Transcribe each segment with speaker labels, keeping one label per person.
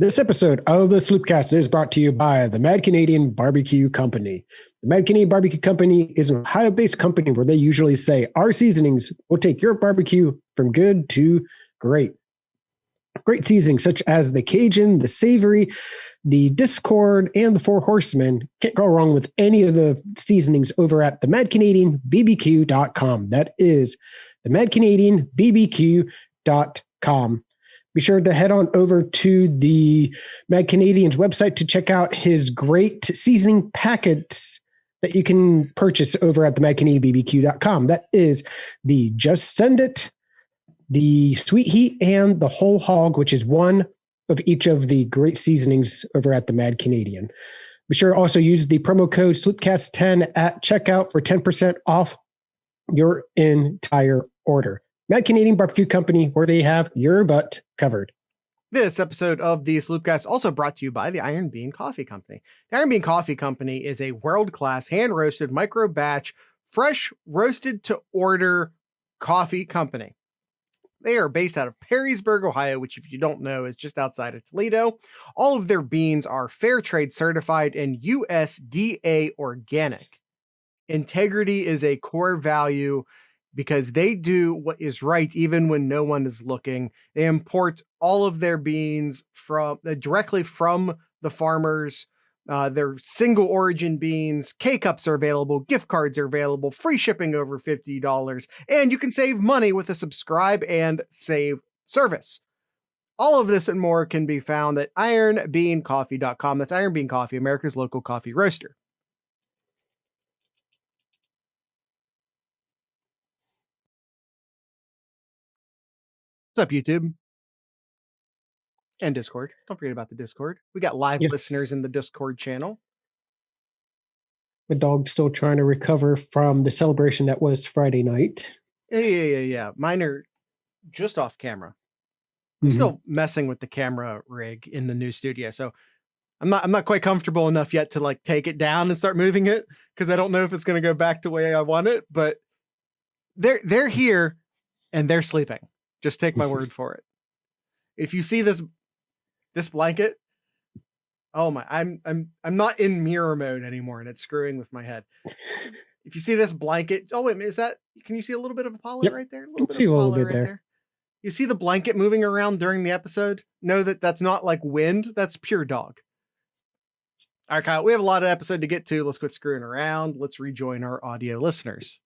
Speaker 1: This episode of the Sloopcast is brought to you by the Mad Canadian Barbecue Company. The Mad Canadian Barbecue Company is an Ohio-based company where they usually say, our seasonings will take your barbecue from good to great. Great seasonings such as the Cajun, the Savory, the Discord, and the Four Horsemen. Can't go wrong with any of the seasonings over at the MadCanadianBBQ.com. That is the MadCanadianBBQ.com. Be sure to head on over to the Mad Canadian's website to check out his great seasoning packets that you can purchase over at the MadCanadianBBQ.com. That is the Just Send It, the Sweet Heat, and the Whole Hog, which is one of each of the great seasonings over at the Mad Canadian. Be sure to also use the promo code SLOOPCAST10 at checkout for 10% off your entire order. Mad Canadian Barbecue Company, where they have your butt covered.
Speaker 2: This episode of the Sloopcast also brought to you by the Iron Bean Coffee Company. The Iron Bean Coffee Company is a world-class, hand-roasted, micro-batch, fresh roasted to order coffee company. They are based out of Perrysburg, Ohio, which, if you don't know, is just outside of Toledo. All of their beans are fair trade certified and USDA organic. Integrity is a core value because they do what is right even when no one is looking. They import all of their beans directly from the farmers. They're single origin beans. K-Cups are available. Gift cards are available. Free shipping over $50. And you can save money with a subscribe and save service. All of this and more can be found at ironbeancoffee.com. That's Iron Bean Coffee, America's local coffee roaster. What's up, YouTube? And Discord. Don't forget about the Discord. We got live listeners in the Discord channel.
Speaker 1: The dog's still trying to recover from the celebration that was Friday night.
Speaker 2: Yeah. Mine are just off camera. I'm still messing with the camera rig in the new studio, so I'm not quite comfortable enough yet to like take it down and start moving it because I don't know if it's going to go back the way I want it. But they're here and they're sleeping. Just take my word for it. If you see this blanket, oh my, I'm not in mirror mode anymore, and it's screwing with my head. If you see this blanket, oh wait, can you see a little bit of Apollo right there?
Speaker 1: A little bit there.
Speaker 2: You see the blanket moving around during the episode? Know that that's not like wind, that's pure dog. All right, Kyle, we have a lot of episode to get to. Let's quit screwing around. Let's rejoin our audio listeners.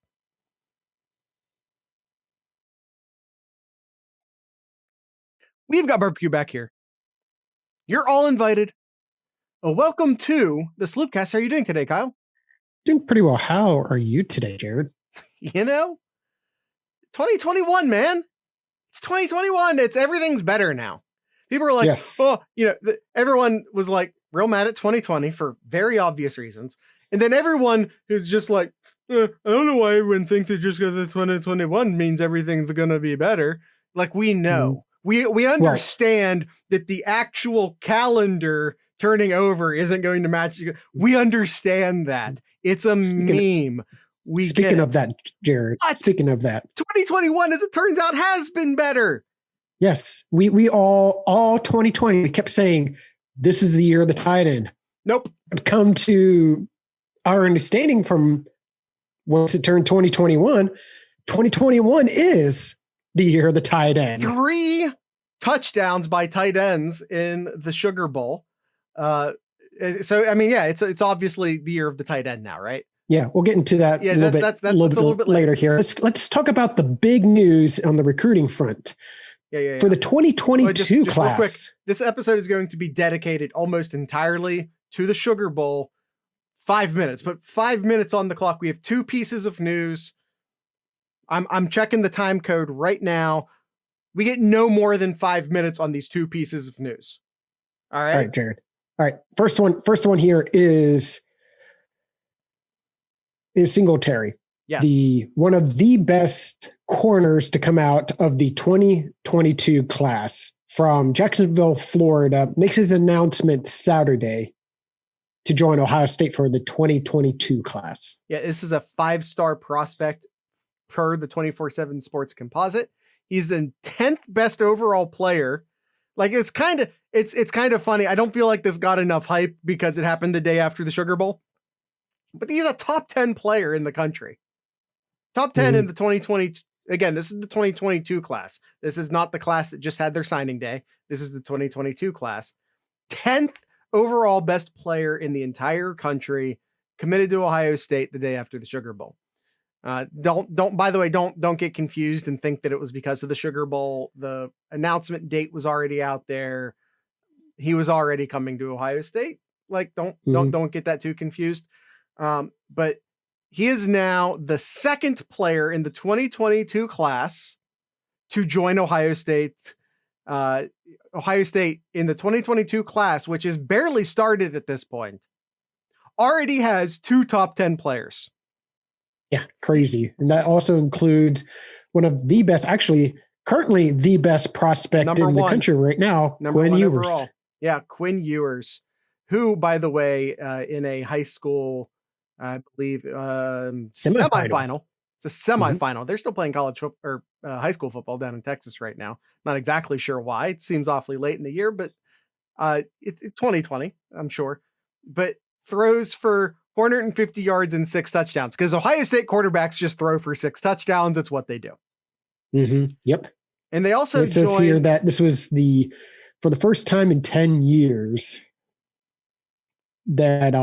Speaker 2: We've got barbecue back here. You're all invited. Welcome to the Sloopcast. How are you doing today, Kyle?
Speaker 1: Doing pretty well. How are you today, Jared?
Speaker 2: 2021, man. It's 2021. Everything's better now. People are like,
Speaker 1: yes.
Speaker 2: Everyone was like real mad at 2020 for very obvious reasons. And then everyone is just like, I don't know why everyone thinks that just because it's 2021 means everything's going to be better. Like, we know. We understand that the actual calendar turning over isn't going to match. We understand that. It's a meme.
Speaker 1: Speaking of that, Jared, speaking of that,
Speaker 2: 2021, as it turns out, has been better.
Speaker 1: Yes. We all 2020, we kept saying, this is the year of the tight end.
Speaker 2: Nope.
Speaker 1: Come to our understanding from once it turned 2021, 2021 is the year of the tight end.
Speaker 2: 3 touchdowns by tight ends in the Sugar Bowl. It's obviously the year of the tight end now, right?
Speaker 1: Yeah, we'll get into that a little bit later here. Let's talk about the big news on the recruiting front.
Speaker 2: Yeah.
Speaker 1: For the 2022 class. Real quick,
Speaker 2: this episode is going to be dedicated almost entirely to the Sugar Bowl. 5 minutes, but 5 minutes on the clock. We have 2 pieces of news. I'm checking the time code right now. We get no more than 5 minutes on these 2 pieces of news. All right,
Speaker 1: Jared. All right. First one here is Singletary.
Speaker 2: Yes.
Speaker 1: One of the best corners to come out of the 2022 class from Jacksonville, Florida, makes his announcement Saturday to join Ohio State for the 2022 class.
Speaker 2: Yeah, this is a 5-star prospect per the 24/7 Sports Composite. He's the 10th best overall player. Like, it's kind of It's kind of funny. I don't feel like this got enough hype because it happened the day after the Sugar Bowl. But he's a top 10 player in the country. Top 10 in the 2020. Again, this is the 2022 class. This is not the class that just had their signing day. This is the 2022 class. 10th overall best player in the entire country, committed to Ohio State the day after the Sugar Bowl. By the way, don't get confused and think that it was because of the Sugar Bowl. The announcement date was already out there. He was already coming to Ohio State. Like, don't get that too confused. But he is now the second player in the 2022 class to join Ohio State. Ohio State in the 2022 class, which is barely started at this point, already has 2 top 10 players.
Speaker 1: Yeah, crazy. And that also includes one of the best, actually currently the best prospect in the country right now, Quinn Ewers. Overall.
Speaker 2: Yeah, Quinn Ewers, who, by the way, in a high school, I believe, semifinal. It's a semifinal. They're still playing college or high school football down in Texas right now. Not exactly sure why. It seems awfully late in the year, but it's 2020, I'm sure. But throws for 450 yards and 6 touchdowns, because Ohio State quarterbacks just throw for 6 touchdowns. It's what they do.
Speaker 1: Yep.
Speaker 2: And they also
Speaker 1: it says here that this was for the first time in 10 years that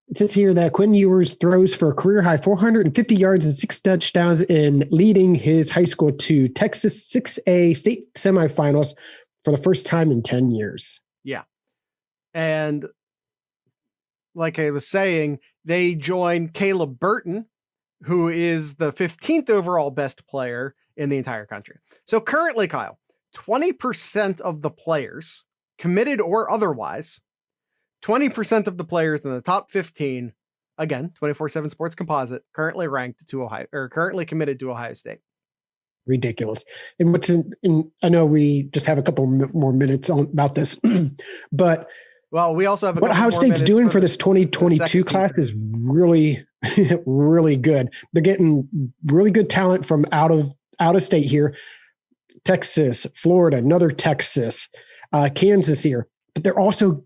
Speaker 1: it says here that Quinn Ewers throws for a career high 450 yards and 6 touchdowns in leading his high school to Texas 6A state semifinals for the first time in 10 years.
Speaker 2: Yeah. And like I was saying, they joined Caleb Burton, who is the 15th overall best player in the entire country. So currently, Kyle, 20% of the players, committed or otherwise, 20% of the players in the top 15, again, 24/7 Sports Composite, currently ranked to Ohio, or currently committed to Ohio State.
Speaker 1: Ridiculous. And I know we just have a couple more minutes about this, but
Speaker 2: we also have
Speaker 1: what Ohio State's doing for this 2022 class is really, really good. They're getting really good talent from out of state here. Texas, Florida, another Texas, Kansas here, but they're also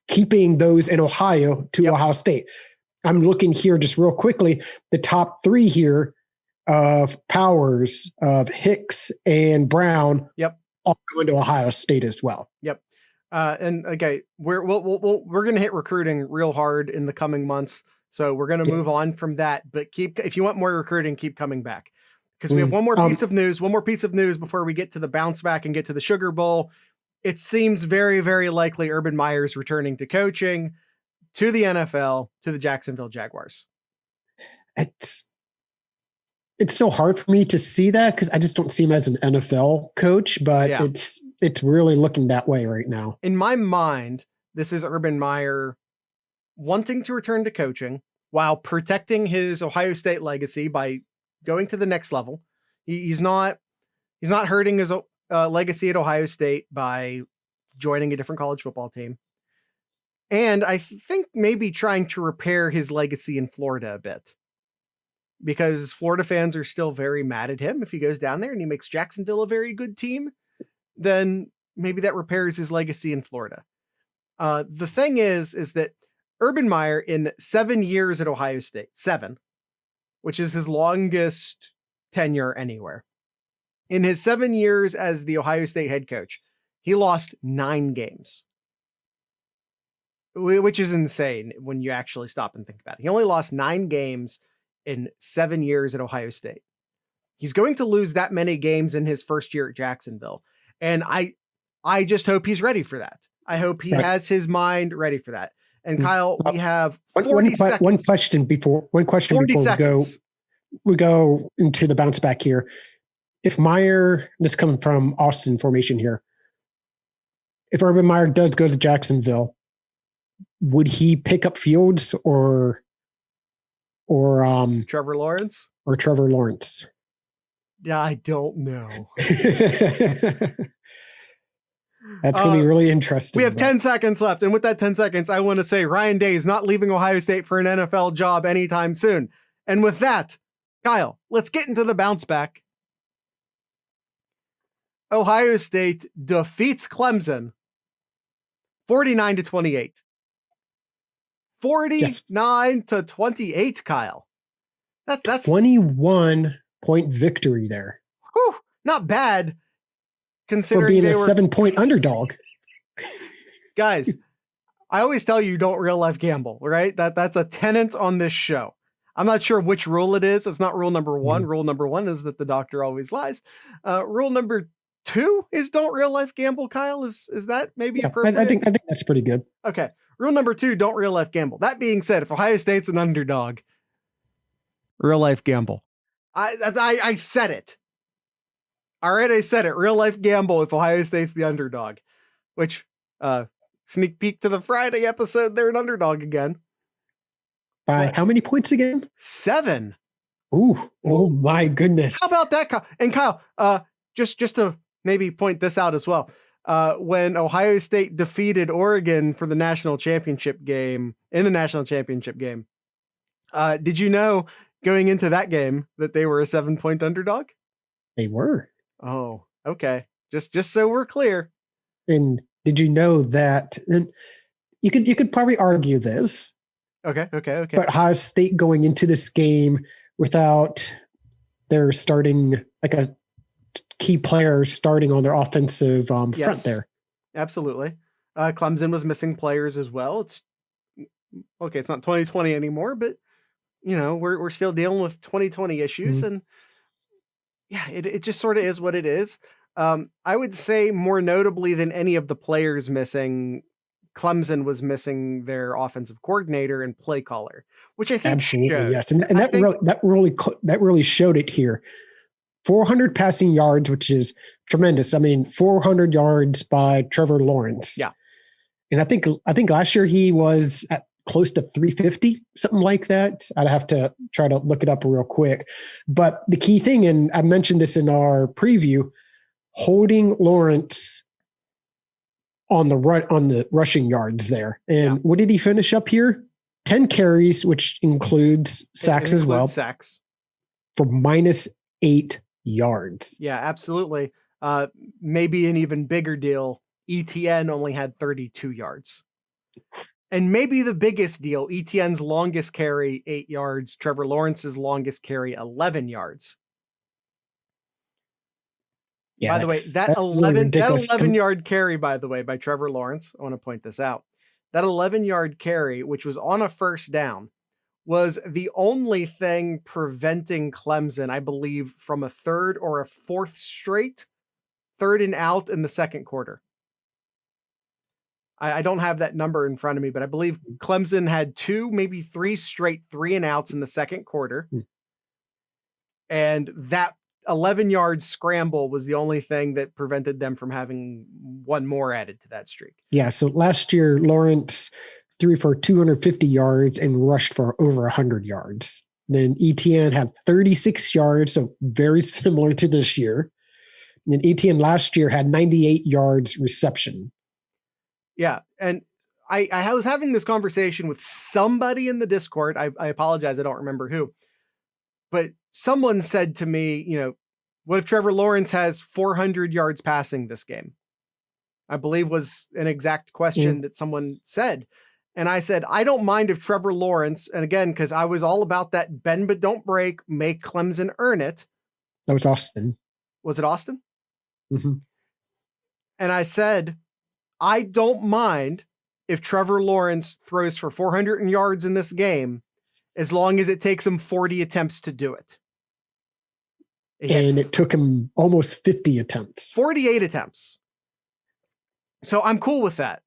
Speaker 1: keeping those in Ohio to Ohio State. I'm looking here just real quickly. The top 3 here of Powers, of Hicks, and Brown, all going to Ohio State as well.
Speaker 2: Yep. And okay, we're going to hit recruiting real hard in the coming months, so we're going to move on from that. But if you want more recruiting, keep coming back, because we have one more piece of news. One more piece of news before we get to the bounce back and get to the Sugar Bowl. It seems very, very likely Urban Meyer's returning to coaching, to the NFL, to the Jacksonville Jaguars.
Speaker 1: It's still hard for me to see that, because I just don't see him as an NFL coach, but it's really looking that way right now.
Speaker 2: In my mind, this is Urban Meyer wanting to return to coaching while protecting his Ohio State legacy by going to the next level. He's not hurting his legacy at Ohio State by joining a different college football team. And I think maybe trying to repair his legacy in Florida a bit, because Florida fans are still very mad at him. If he goes down there and he makes Jacksonville a very good team, then maybe that repairs his legacy in Florida. The thing is that Urban Meyer, in 7 years at Ohio State, 7, which is his longest tenure anywhere, in his 7 years as the Ohio State head coach, he lost 9 games, which is insane when you actually stop and think about it. He only lost 9 games in 7 years at Ohio State. He's going to lose that many games in his first year at Jacksonville. And I just hope he's ready for that. I hope he has his mind ready for that. And Kyle, we have 40 seconds.
Speaker 1: One question before we go into the bounce back here. If Meyer, this coming from Austin formation here, if Urban Meyer does go to Jacksonville, would he pick up Fields or
Speaker 2: Trevor Lawrence?
Speaker 1: Or Trevor Lawrence?
Speaker 2: I don't know.
Speaker 1: That's going to be really interesting.
Speaker 2: We have 10 seconds left. And with that 10 seconds, I want to say Ryan Day is not leaving Ohio State for an NFL job anytime soon. And with that, Kyle, let's get into the bounce back. Ohio State defeats Clemson 49-28. 49-28, Kyle. That's
Speaker 1: 21-point victory there.
Speaker 2: Whew, not bad considering
Speaker 1: for being
Speaker 2: they
Speaker 1: a
Speaker 2: were
Speaker 1: 7-point underdog.
Speaker 2: Guys, I always tell you don't real life gamble, right? That's a tenet on this show. I'm not sure which rule it is. It's not rule number one. Rule number one is that the doctor always lies. Rule number 2 is don't real life gamble. Kyle, is that maybe appropriate?
Speaker 1: I think that's pretty good.
Speaker 2: Okay. Rule number 2, don't real life gamble. That being said, if Ohio State's an underdog, real life gamble. I said it. All right, I said it. Real life gamble if Ohio State's the underdog. Which, sneak peek to the Friday episode, they're an underdog again.
Speaker 1: By how many points again?
Speaker 2: 7.
Speaker 1: Ooh, oh my goodness.
Speaker 2: How about that, Kyle? And Kyle, just to maybe point this out as well. When Ohio State defeated Oregon for the national championship game, did you know going into that game that they were a 7-point underdog?
Speaker 1: They were.
Speaker 2: Oh, okay. Just so we're clear.
Speaker 1: And did you know that? And you could probably argue this.
Speaker 2: Okay.
Speaker 1: But Ohio State going into this game without their starting, like a key player starting on their offensive front there.
Speaker 2: Absolutely. Clemson was missing players as well. It's not 2020 anymore, but we're still dealing with 2020 issues, and it just sort of is what it is. I would say more notably than any of the players missing, Clemson was missing their offensive coordinator and play caller, which I think
Speaker 1: absolutely
Speaker 2: showed.
Speaker 1: Yes, and that really showed it here. 400 passing yards, which is tremendous. I mean, 400 yards by Trevor Lawrence.
Speaker 2: Yeah,
Speaker 1: and I think last year he was at close to 350, something like that. I'd have to try to look it up real quick. But the key thing, and I mentioned this in our preview, holding Lawrence on the rushing yards there. And what did he finish up here? 10 carries, which includes sacks as well.
Speaker 2: Sacks
Speaker 1: for -8 yards.
Speaker 2: Yeah, absolutely. Maybe an even bigger deal. Etienne only had 32 yards. And maybe the biggest deal, Etienne's longest carry, 8 yards. Trevor Lawrence's longest carry, 11 yards.
Speaker 1: Yeah,
Speaker 2: by the way, that 11-yard carry, by the way, by Trevor Lawrence, I want to point this out. That 11-yard carry, which was on a first down, was the only thing preventing Clemson, I believe, from a third or a fourth straight 3rd and out in the second quarter. I don't have that number in front of me, but I believe Clemson had 2, maybe 3 straight 3 and outs in the second quarter. And that 11-yard scramble was the only thing that prevented them from having one more added to that streak.
Speaker 1: Yeah. So last year, Lawrence threw for 250 yards and rushed for over 100 yards. Then Etienne had 36 yards, so very similar to this year. And then Etienne last year had 98 yards reception.
Speaker 2: Yeah. And I was having this conversation with somebody in the Discord. I apologize. I don't remember who. But someone said to me, what if Trevor Lawrence has 400 yards passing this game? I believe was an exact question that someone said. And I said, I don't mind if Trevor Lawrence, and again, because I was all about that bend but don't break, make Clemson earn it.
Speaker 1: That was Austin.
Speaker 2: Was it Austin?
Speaker 1: Mm-hmm.
Speaker 2: And I said, I don't mind if Trevor Lawrence throws for 400 yards in this game, as long as it takes him 40 attempts to do it.
Speaker 1: And it took him almost 50 attempts.
Speaker 2: 48 attempts. So I'm cool with that.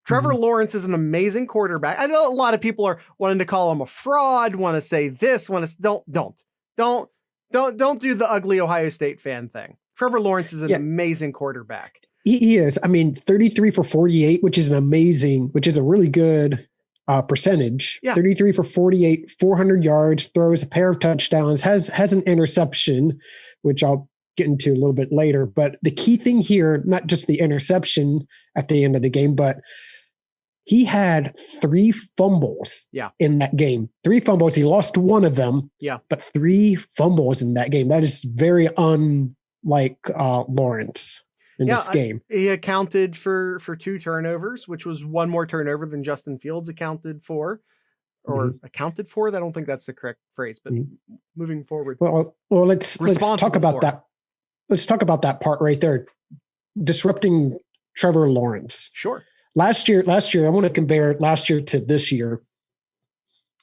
Speaker 2: Trevor Lawrence is an amazing quarterback. I know a lot of people are wanting to call him a fraud, want to say this, don't do the ugly Ohio State fan thing. Trevor Lawrence is an amazing quarterback.
Speaker 1: He is. I mean, 33 for 48, which is a really good percentage. Yeah. 33 for 48, 400 yards, throws a pair of touchdowns, has an interception, which I'll get into a little bit later. But the key thing here, not just the interception at the end of the game, but he had 3 fumbles in that game. 3 fumbles. He lost one of them. Yeah. But 3 fumbles in that game. That is very like Lawrence in this game.
Speaker 2: He accounted for 2 turnovers, which was one more turnover than Justin Fields accounted for. Or accounted for. I don't think that's the correct phrase, but moving forward.
Speaker 1: Well, let's talk about that. Let's talk about that part right there. Disrupting Trevor Lawrence.
Speaker 2: Sure.
Speaker 1: Last year, I want to compare last year to this year.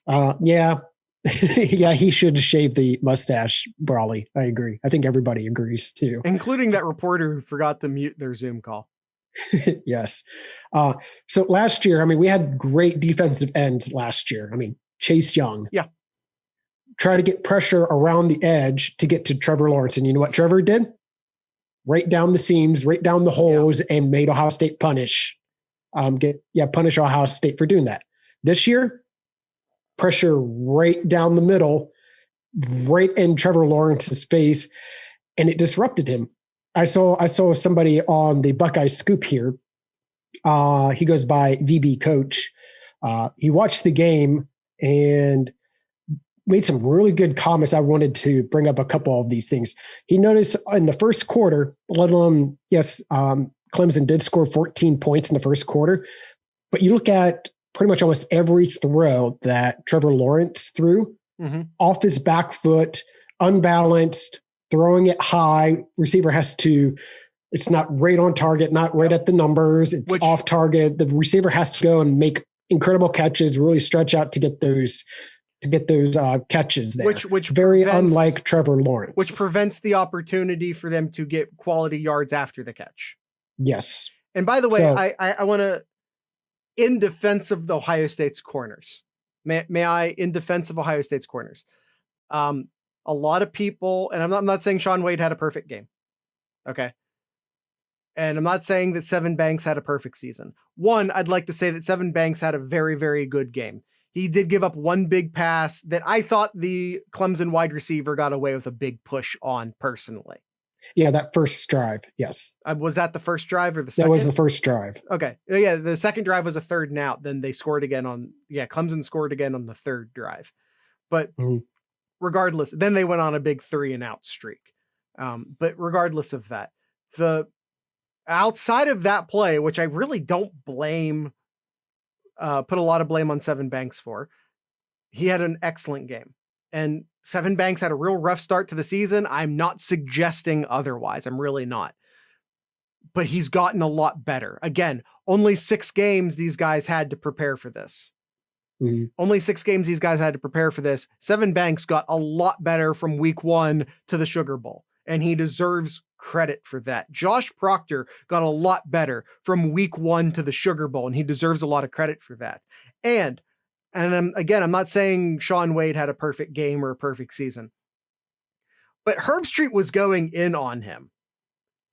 Speaker 1: Yeah, he should have shaved the mustache, Brawley. I agree. I think everybody agrees too,
Speaker 2: including that reporter who forgot to mute their Zoom call.
Speaker 1: Yes. So last year, we had great defensive ends last year. Chase Young.
Speaker 2: Yeah.
Speaker 1: Try to get pressure around the edge to get to Trevor Lawrence. And you know what Trevor did? Right down the seams, right down the holes, and made Ohio State punish Ohio State for doing that. This year, pressure right down the middle, right in Trevor Lawrence's face, and it disrupted him. I saw somebody on the Buckeye Scoop here. He goes by VB Coach. He watched the game and made some really good comments. I wanted to bring up a couple of these things. He noticed in the first quarter, Clemson did score 14 points in the first quarter, but you look at pretty much almost every throw that Trevor Lawrence threw off his back foot, unbalanced, throwing it high. Receiver it's not right on target, not right at the numbers. It's off target. The receiver has to go and make incredible catches, really stretch out to get those catches there. Which very unlike Trevor Lawrence.
Speaker 2: Which prevents the opportunity for them to get quality yards after the catch.
Speaker 1: Yes.
Speaker 2: And by the way, I want to, in defense of the Ohio State's corners, may I, in defense of Ohio State's corners, a lot of people, and I'm not saying Shaun Wade had a perfect game. Okay. And I'm not saying that Sevyn Banks had a perfect season. One, I'd like to say that Sevyn Banks had a very, very good game. He did give up one big pass that I thought the Clemson wide receiver got away with a big push on personally.
Speaker 1: Yeah, that first drive. Yes.
Speaker 2: Was that the first drive or the second?
Speaker 1: That was the first drive.
Speaker 2: Okay. Yeah, the second drive was a 3rd and out. Then they scored again Clemson scored again on the 3rd drive. But regardless, then they went on a big 3 and out streak. But regardless of that, outside of that play, which I really don't blame, put a lot of blame on Sevyn Banks for, he had an excellent game. And Sevyn Banks had a real rough start to the season. I'm not suggesting otherwise. I'm really not. But he's gotten a lot better. Again, only 6 games these guys had to prepare for this. Only 6 games these guys had to prepare for this. Sevyn Banks got a lot better from week 1 to the Sugar Bowl, and he deserves credit for that. Josh Proctor got a lot better from week 1 to the Sugar Bowl, and he deserves a lot of credit for that. And I'm not saying Shaun Wade had a perfect game or a perfect season, but Herbstreit was going in on him,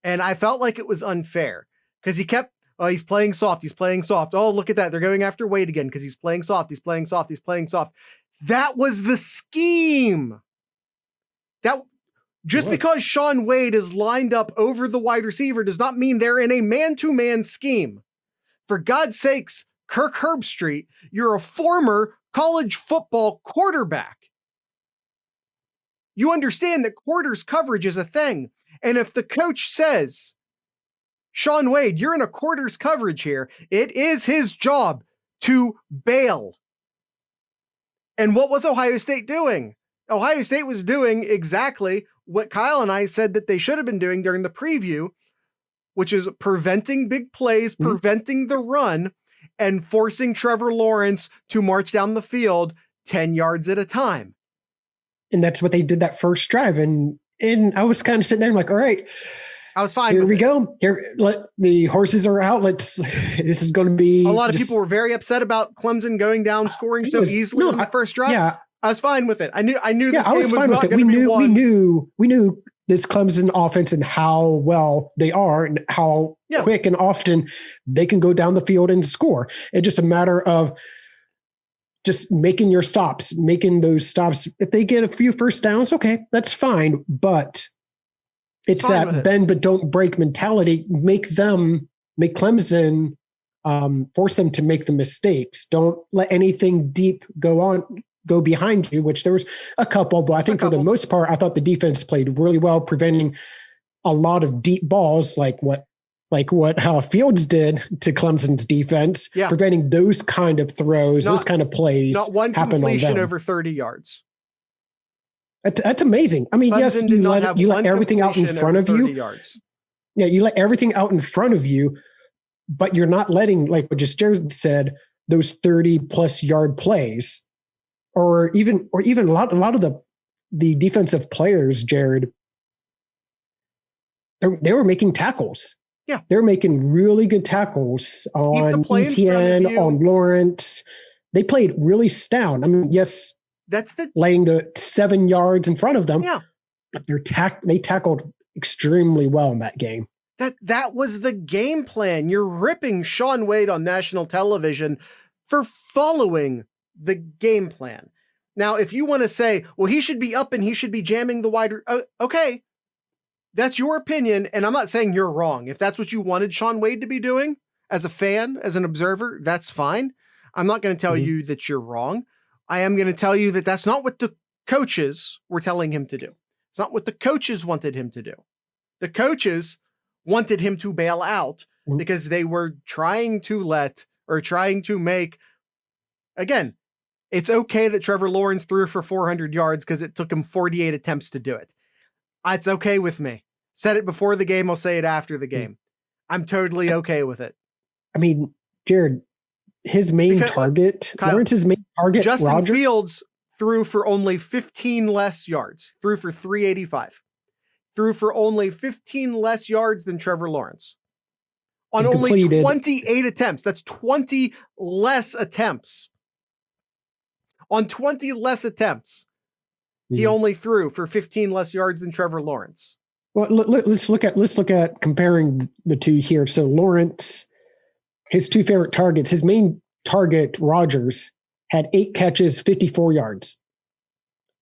Speaker 2: and I felt like it was unfair because he kept, he's playing soft. He's playing soft. Oh, look at that. They're going after Wade again because he's playing soft. He's playing soft. He's playing soft. That was the scheme. Just because Shaun Wade is lined up over the wide receiver does not mean they're in a man-to-man scheme. For God's sakes, Kirk Herbstreit, you're a former college football quarterback. You understand that quarters coverage is a thing. And if the coach says, Shaun Wade, you're in a quarters coverage here, it is his job to bail. And what was Ohio State doing? Ohio State was doing exactly what Kyle and I said that they should have been doing during the preview, which is preventing big plays, preventing the run, and forcing Trevor Lawrence to march down the field 10 yards at a time.
Speaker 1: And that's what they did that first drive. And I was kind of sitting there, I'm like, all right,
Speaker 2: I was fine.
Speaker 1: Here we go. Here, the horses are out. This is going to be.
Speaker 2: A lot of people were very upset about Clemson going down, scoring so easily in the first drive.
Speaker 1: Yeah,
Speaker 2: I was fine with it. I knew this game was not going to be won.
Speaker 1: We knew this Clemson offense and how well they are and how quick and often they can go down the field and score. It's just a matter of just making your stops, making those stops. If they get a few first downs, okay, that's fine. But it's that bend but don't break mentality. Make Clemson force them to make the mistakes. Don't let anything deep go behind you, which there was a couple, but I think for the most part, I thought the defense played really well, preventing a lot of deep balls like what Fields did to Clemson's defense, preventing those kind of throws, those kind of plays.
Speaker 2: Not one completion over 30 yards.
Speaker 1: That's amazing. I mean,
Speaker 2: Clemson
Speaker 1: yes, you let everything out in front of you.
Speaker 2: Yards.
Speaker 1: Yeah, you let everything out in front of you, but you're not letting, like what just Jared said, those 30+ yard plays, or even a lot of the defensive players, Jared, they were making tackles.
Speaker 2: Yeah,
Speaker 1: they're making really good tackles on Etienne, on Lawrence. They played really sound. I mean, yes, laying the 7 yards in front of them.
Speaker 2: Yeah,
Speaker 1: but they tackled extremely well in that game.
Speaker 2: That was the game plan. You're ripping Shaun Wade on national television for following the game plan. Now, if you want to say, well, he should be up and he should be jamming the wide, okay. That's your opinion, and I'm not saying you're wrong. If that's what you wanted Shaun Wade to be doing as a fan, as an observer, that's fine. I'm not going to tell you that you're wrong. I am going to tell you that that's not what the coaches were telling him to do. It's not what the coaches wanted him to do. The coaches wanted him to bail out because they were trying to make, again, it's okay that Trevor Lawrence threw for 400 yards because it took him 48 attempts to do it. It's okay with me. Said it before the game. I'll say it after the game. I'm totally okay with it.
Speaker 1: I mean, Jared, Lawrence's main target,
Speaker 2: Justin Fields threw for only 15 less yards, threw for 385, threw for only 15 less yards than Trevor Lawrence on only 28 attempts. That's 20 less attempts. On 20 less attempts. He only threw for 15 less yards than Trevor Lawrence.
Speaker 1: Well, let's look at comparing the two here. So Lawrence, his two favorite targets, his main target, Rodgers, had 8 catches, 54 yards.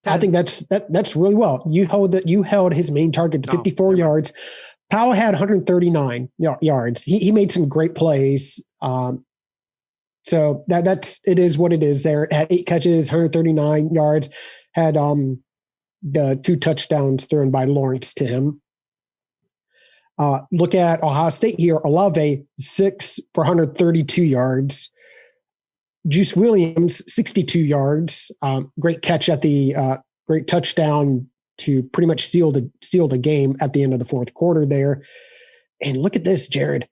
Speaker 1: 10. I think that's really well. You held his main target to 54 yards. Powell had 139 yards. He made some great plays. So it is what it is. There had 8 catches, 139 yards. Had the 2 touchdowns thrown by Lawrence to him. Look at Ohio State here. Olave, 6 for 132 yards. Juice Williams, 62 yards. Great catch at the great touchdown to pretty much seal the game at the end of the fourth quarter there. And look at this, Jared.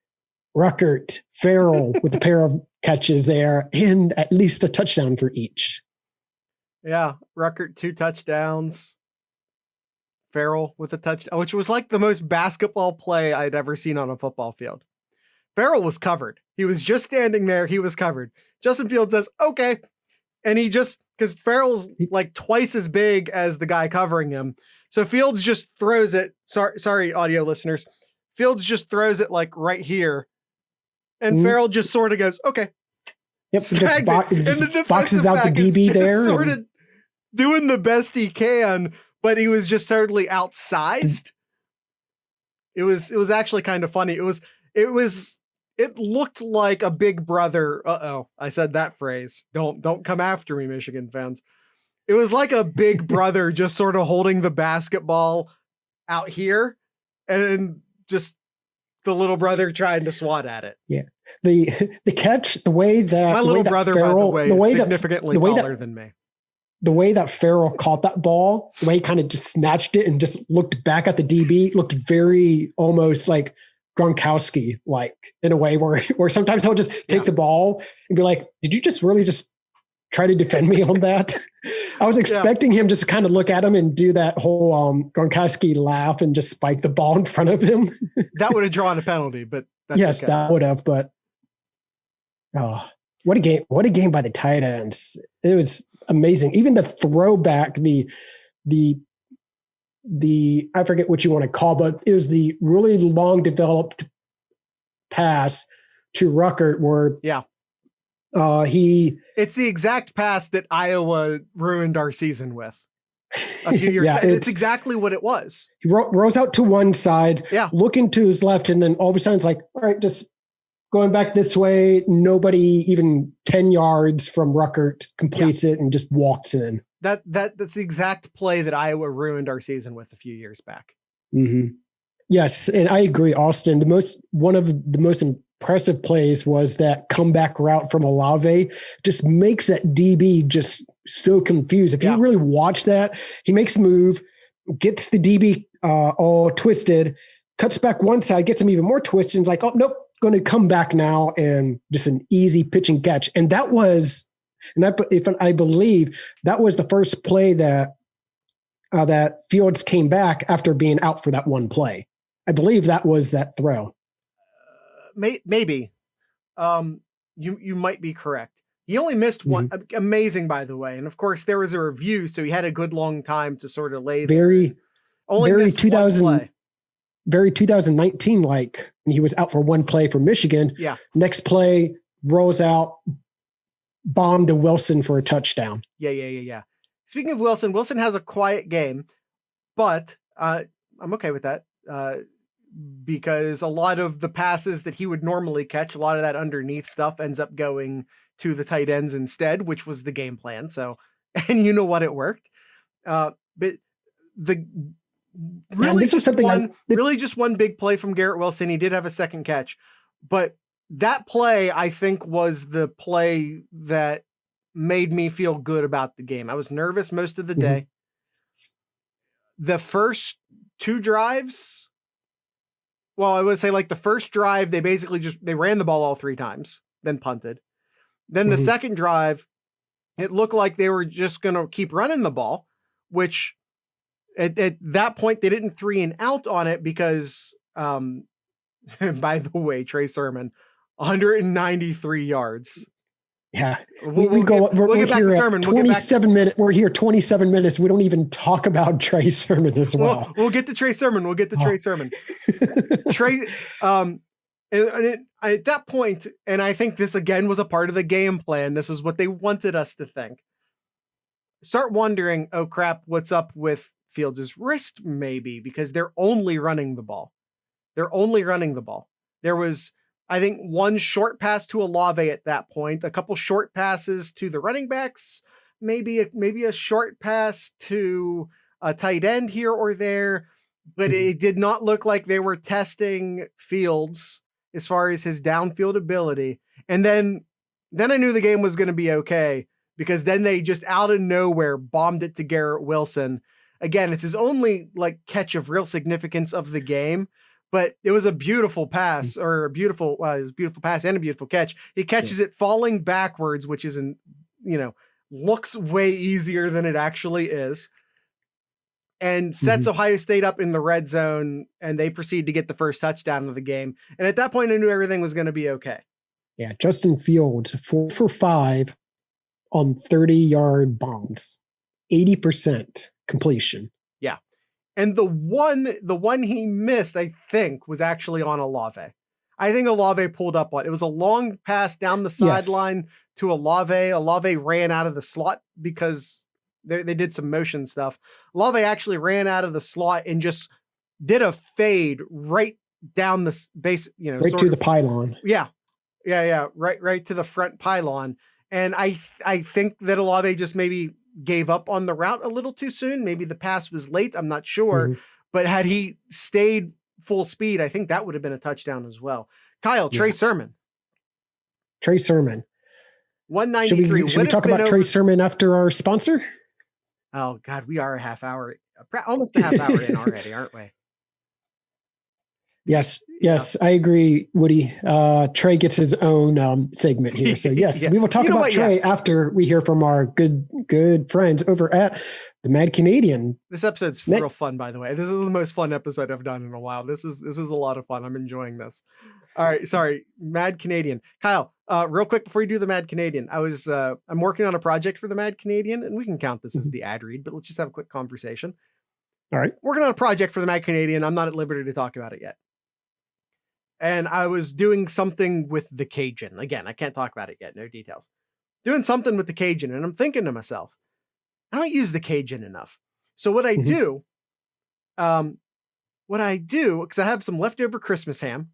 Speaker 1: Ruckert, Farrell with a pair of catches there and at least a touchdown for each.
Speaker 2: Yeah, Ruckert 2 touchdowns. Farrell with a touchdown, which was like the most basketball play I'd ever seen on a football field. Farrell was covered. He was just standing there. He was covered. Justin Fields says, okay. And he just, because Farrell's like twice as big as the guy covering him. So Fields just throws it. Sorry, audio listeners. Fields just throws it like right here. And Farrell just sort of goes, okay.
Speaker 1: Yep, just boxes out the DB there.
Speaker 2: Sort of doing the best he can, but he was just totally outsized. It was actually kind of funny. It looked like a big brother. I said that phrase. Don't come after me, Michigan fans. It was like a big brother just sort of holding the basketball out here and just the little brother trying to swat at it.
Speaker 1: Yeah. The catch, the way that
Speaker 2: my little brother, Farrell, by the way, is significantly taller than me.
Speaker 1: The way that Farrell caught that ball, the way he kind of just snatched it and just looked back at the DB, looked very almost like Gronkowski, like in a way where sometimes he'll just take the ball and be like, did you just really just try to defend me on that? I was expecting him just to kind of look at him and do that whole Gronkowski laugh and just spike the ball in front of him.
Speaker 2: That would have drawn a penalty, but that's
Speaker 1: yes, okay. That would have, but what a game. What a game by the tight ends. It was amazing. Even the throwback, the I forget what you want to call, but it was the really long developed pass to Ruckert where
Speaker 2: it's the exact pass that Iowa ruined our season with a few years back. It's exactly what it was.
Speaker 1: He rolls out to one side, looking to his left, and then all of a sudden it's like, all right, just going back this way. Nobody even 10 yards from Ruckert completes it and just walks in. That's
Speaker 2: the exact play that Iowa ruined our season with a few years back.
Speaker 1: Mm-hmm. Yes, and I agree, Austin. One of the most impressive plays was that comeback route from Olave. Just makes that DB just so confused. If you really watch that, he makes the move, gets the DB all twisted, cuts back one side, gets him even more twisted, and like, oh nope, going to come back now, and just an easy pitch and catch. And that was, if I believe that was the first play that Fields came back after being out for that one play. I believe that was that throw.
Speaker 2: Maybe. You might be correct. He only missed one. Amazing, by the way. And of course, there was a review, so he had a good long time to sort of lay there. Only missed 2000, one play.
Speaker 1: Very 2019, like when he was out for one play for Michigan.
Speaker 2: Yeah.
Speaker 1: Next play, rolls out, bomb to Wilson for a touchdown.
Speaker 2: Yeah. Speaking of Wilson has a quiet game, but I'm okay with that. Because a lot of the passes that he would normally catch, a lot of that underneath stuff ends up going to the tight ends instead, which was the game plan. So, and you know what, it worked. But this was something really just one big play from Garrett Wilson. He did have a second catch, but that play, I think, was the play that made me feel good about the game. I was nervous most of the day. The first two drives, well, I would say like the first drive, they basically they ran the ball all three times, then punted. Then the second drive, it looked like they were just going to keep running the ball, which at that point, they didn't 3-and-out on it because, by the way, Trey Sermon, 193 yards.
Speaker 1: Yeah,
Speaker 2: we'll get back to Sermon.
Speaker 1: 27 minutes. We're here 27 minutes. We don't even talk about Trey Sermon as well.
Speaker 2: We'll get to Trey Sermon. Trey Sermon. Trey, and at that point, and I think this again was a part of the game plan. This is what they wanted us to think. Start wondering, oh crap, what's up with Fields' wrist? Maybe because they're only running the ball. There was, I think, one short pass to Olave at that point, a couple short passes to the running backs, maybe a short pass to a tight end here or there, but it did not look like they were testing Fields as far as his downfield ability. And then I knew the game was going to be okay, because then they just out of nowhere bombed it to Garrett Wilson. Again, it's his only catch of real significance of the game. But it was a beautiful pass, or it was a beautiful pass and a beautiful catch. He catches it falling backwards, which isn't, looks way easier than it actually is, and sets Ohio State up in the red zone, and they proceed to get the first touchdown of the game. And at that point, I knew everything was going to be okay.
Speaker 1: Yeah, Justin Fields, 4 for 5 on 30-yard bombs, 80% completion.
Speaker 2: Yeah. And the one he missed, I think, was actually on Olave. I think Olave pulled up on it. It was a long pass down the sideline to Olave. Olave ran out of the slot because they did some motion stuff. Olave actually ran out of the slot and just did a fade right down the base,
Speaker 1: right to the pylon.
Speaker 2: Yeah. Right to the front pylon. And I think that Olave just maybe gave up on the route a little too soon. Maybe the pass was late. I'm not sure. But had he stayed full speed, I think that would have been a touchdown as well. Kyle, Trey Sermon. 193.
Speaker 1: Should we talk about Trey Sermon after our sponsor?
Speaker 2: Oh, God, we are almost a half hour in already, aren't we?
Speaker 1: Yes, I agree, Woody. Trey gets his own segment here. So yes, we will talk about Trey after we hear from our good friends over at the Mad Canadian.
Speaker 2: This episode's real fun, by the way. This is the most fun episode I've done in a while. This is a lot of fun. I'm enjoying this. All right, sorry, Mad Canadian. Kyle, real quick before you do the Mad Canadian, I'm working on a project for the Mad Canadian, and we can count this as the ad read, but let's just have a quick conversation.
Speaker 1: All right.
Speaker 2: Working on a project for the Mad Canadian. I'm not at liberty to talk about it yet. And I was doing something with the Cajun. Again, I can't talk about it yet. No details. Doing something with the Cajun. And I'm thinking to myself, I don't use the Cajun enough. So what I do, because I have some leftover Christmas ham.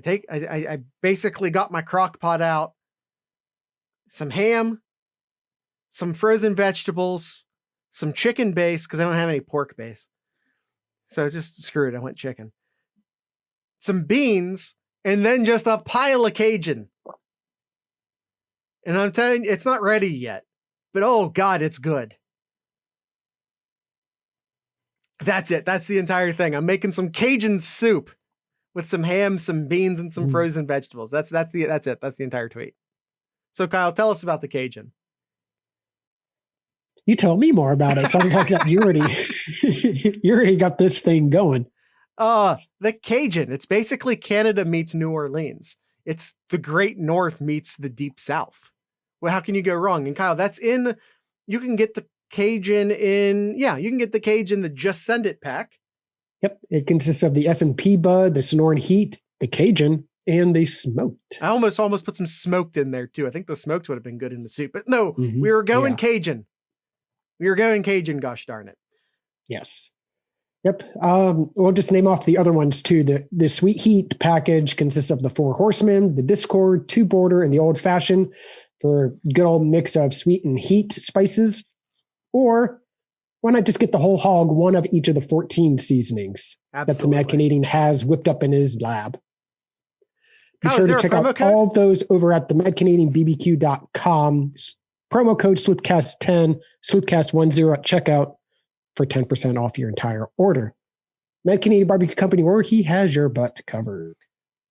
Speaker 2: I basically got my crock pot out, some ham, some frozen vegetables, some chicken base, because I don't have any pork base, So just screw it. I went chicken. Some beans, and then just a pile of Cajun. And I'm telling you, it's not ready yet. But oh God, it's good. That's it. That's the entire thing. I'm making some Cajun soup with some ham, some beans, and some frozen vegetables. That's it. That's the entire tweet. So Kyle, tell us about the Cajun.
Speaker 1: You tell me more about it. Sounds like that you already got this thing going.
Speaker 2: The Cajun. It's basically Canada meets New Orleans. It's the Great North meets the Deep South. Well, how can you go wrong? And Kyle, you can get the Cajun the Just Send It pack.
Speaker 1: Yep. It consists of the S&P Bud, the Sonoran Heat, the Cajun, and the smoked.
Speaker 2: I almost put some smoked in there too. I think the smoked would have been good in the soup, but no, we were going Cajun. We were going Cajun, gosh darn it.
Speaker 1: Yes. Yep. We'll just name off the other ones too. The Sweet Heat package consists of the 4 Horsemen, the Discord, 2 Border, and the Old Fashioned for a good old mix of sweet and heat spices. Or why not just get the whole hog, one of each of the 14 seasonings that the Mad Canadian has whipped up in his lab. Be sure to check out all of those over at the madcanadianbbq.com. Promo code SloopCast10, SloopCast10 at checkout for 10% off your entire order. Mad Canadian Barbecue Company, where he has your butt covered.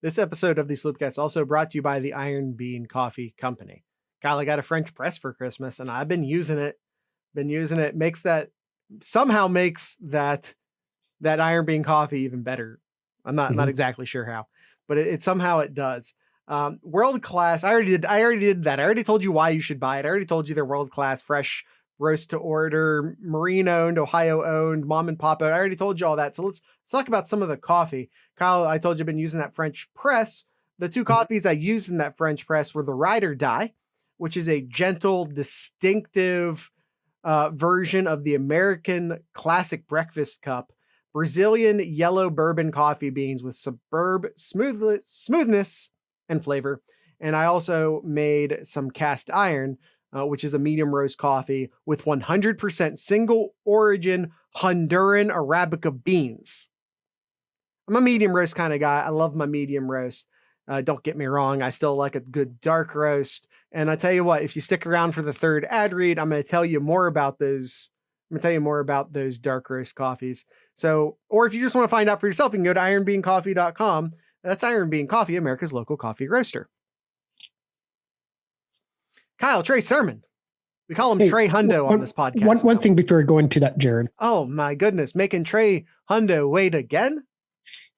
Speaker 2: This episode of the Sloopcast also brought to you by the Iron Bean Coffee Company. Kyle, I got a French press for Christmas, and I've been using it. Makes that Iron Bean coffee even better. I'm not exactly sure how, but it somehow it does. World class. I already did that. I already told you why you should buy it. I already told you they're world class, fresh, roast to order, Marine owned, Ohio owned, mom and pop owned. I already told you all that. So let's talk about some of the coffee. Kyle, I told you I've been using that French press. The 2 coffees I used in that French press were the Ride or Die, which is a gentle, distinctive version of the American classic breakfast cup, Brazilian yellow bourbon coffee beans with superb smoothness and flavor. And I also made some cast iron, which is a medium roast coffee with 100% single origin Honduran Arabica beans. I'm a medium roast kind of guy. I love my medium roast. Don't get me wrong. I still like a good dark roast. And I tell you what, if you stick around for the third ad read, I'm going to tell you more about those. I'm going to tell you more about those dark roast coffees. So, or if you just want to find out for yourself, you can go to ironbeancoffee.com. That's Iron Bean Coffee, America's local coffee roaster. Kyle, Trey Sermon. We call him Trey Hundo on this podcast.
Speaker 1: One thing before I go into that, Jared.
Speaker 2: Oh my goodness. Making Trey Hundo wait again?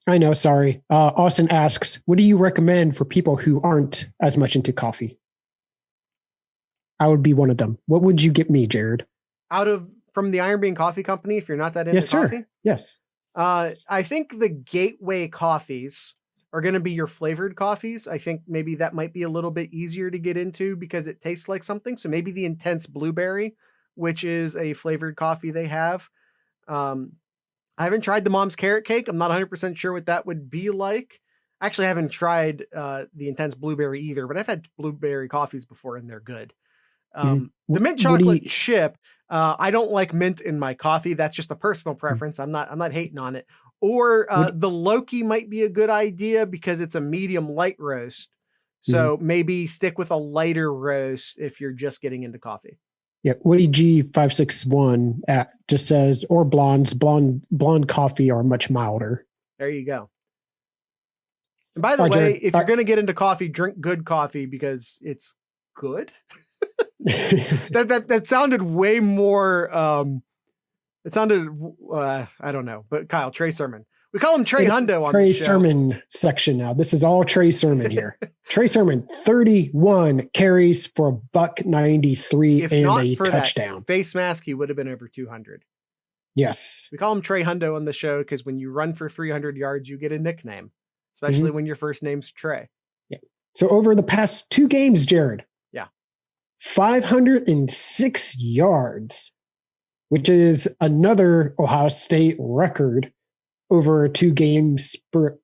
Speaker 1: I know, sorry. Austin asks, what do you recommend for people who aren't as much into coffee? I would be one of them. What would you get me, Jared?
Speaker 2: From the Iron Bean Coffee Company, if you're not that into coffee?
Speaker 1: Sir. Yes.
Speaker 2: I think the gateway coffees are going to be your flavored coffees. I think maybe that might be a little bit easier to get into because it tastes like something. So maybe the Intense Blueberry, which is a flavored coffee they have. I haven't tried the Mom's Carrot Cake. I'm not 100% sure what that would be like. Actually, I haven't tried the Intense Blueberry either, but I've had blueberry coffees before and they're good. The mint chocolate chip, I don't like mint in my coffee. That's just a personal preference. I'm not hating on it. Or the Loki might be a good idea because it's a medium light roast. So maybe stick with a lighter roast if you're just getting into coffee.
Speaker 1: Yeah, Woody G561 just says, or blonde coffee are much milder.
Speaker 2: There you go. And by the way, if you're going to get into coffee, drink good coffee because it's good. that sounded way more. It sounded I don't know, but Kyle, Trey Sermon. We call him Trey Hundo on
Speaker 1: Trey
Speaker 2: the show.
Speaker 1: Sermon section now. This is all Trey Sermon here. Trey Sermon, 31 carries for $193 and a touchdown.
Speaker 2: That face mask, he would have been over 200.
Speaker 1: Yes.
Speaker 2: We call him Trey Hundo on the show because when you run for 300 yards, you get a nickname, especially when your first name's Trey.
Speaker 1: Yeah. So over the past 2 games, Jared.
Speaker 2: Yeah.
Speaker 1: 506 yards, which is another Ohio State record over a 2 game span.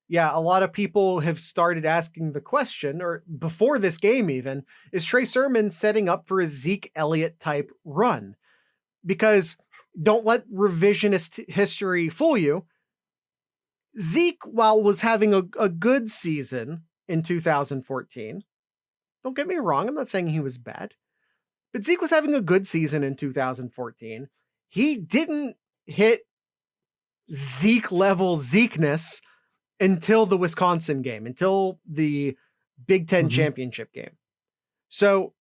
Speaker 2: Yeah, a lot of people have started asking the question, or before this game even, is Trey Sermon setting up for a Zeke Elliott type run? Because don't let revisionist history fool you. Zeke, while was having a good season in 2014, don't get me wrong, I'm not saying he was bad, but Zeke was having a good season in 2014. He didn't hit Zeke level Zekeness until the Wisconsin game, until the Big Ten championship game. So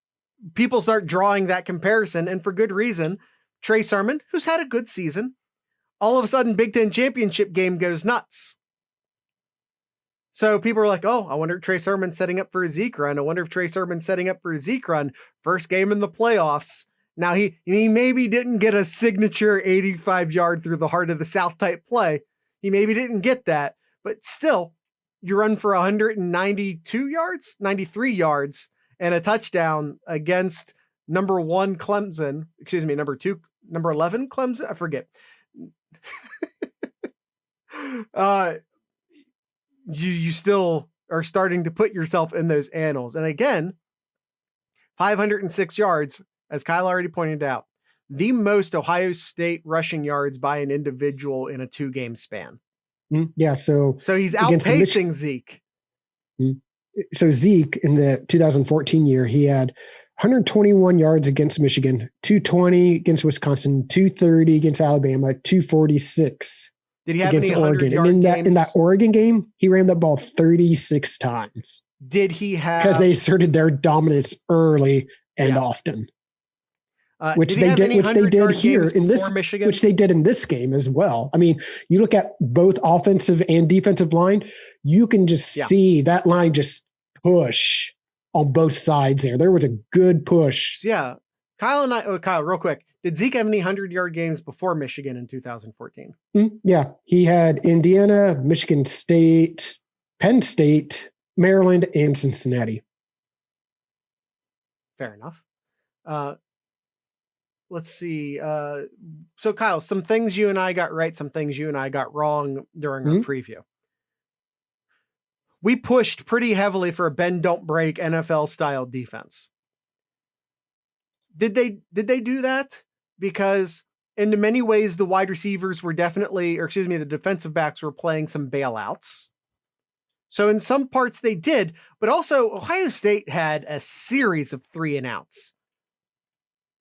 Speaker 2: people start drawing that comparison, and for good reason. Trey Sermon, who's had a good season, all of a sudden Big Ten championship game goes nuts. So people are like, oh, I wonder if Trey Sermon's setting up for a Zeke run. I wonder if Trey Sermon's setting up for a Zeke run. First game in the playoffs. Now he maybe didn't get a signature 85-yard through the heart of the South type play. He maybe didn't get that, but still, you run for 192 yards, 93 yards, and a touchdown against number 11 Clemson. I forget. You still are starting to put yourself in those annals. And again, 506 yards, as Kyle already pointed out, the most Ohio State rushing yards by an individual in a 2-game span.
Speaker 1: Yeah. So
Speaker 2: he's outpacing Zeke.
Speaker 1: So Zeke in the 2014 year, he had 121 yards against Michigan, 220 against Wisconsin, 230 against Alabama, 246
Speaker 2: Did he have
Speaker 1: against
Speaker 2: any
Speaker 1: Oregon. And in that Oregon game, he ran the ball 36 times.
Speaker 2: Did he have?
Speaker 1: Because they asserted their dominance early and often. Which they did here in this Michigan? Which they did in this game as well. I mean, you look at both offensive and defensive line, you can just see that line just push on both sides there. There was a good push.
Speaker 2: Yeah. Kyle, real quick. Did Zeke have any 100-yard games before Michigan in 2014?
Speaker 1: Yeah. He had Indiana, Michigan State, Penn State, Maryland, and Cincinnati.
Speaker 2: Fair enough. Let's see. So Kyle, some things you and I got right, some things you and I got wrong during our preview. We pushed pretty heavily for a bend don't break NFL style defense. Did they do that? Because in many ways the wide receivers were the defensive backs were playing some bailouts. So in some parts they did, but also Ohio State had a series of 3-and-outs.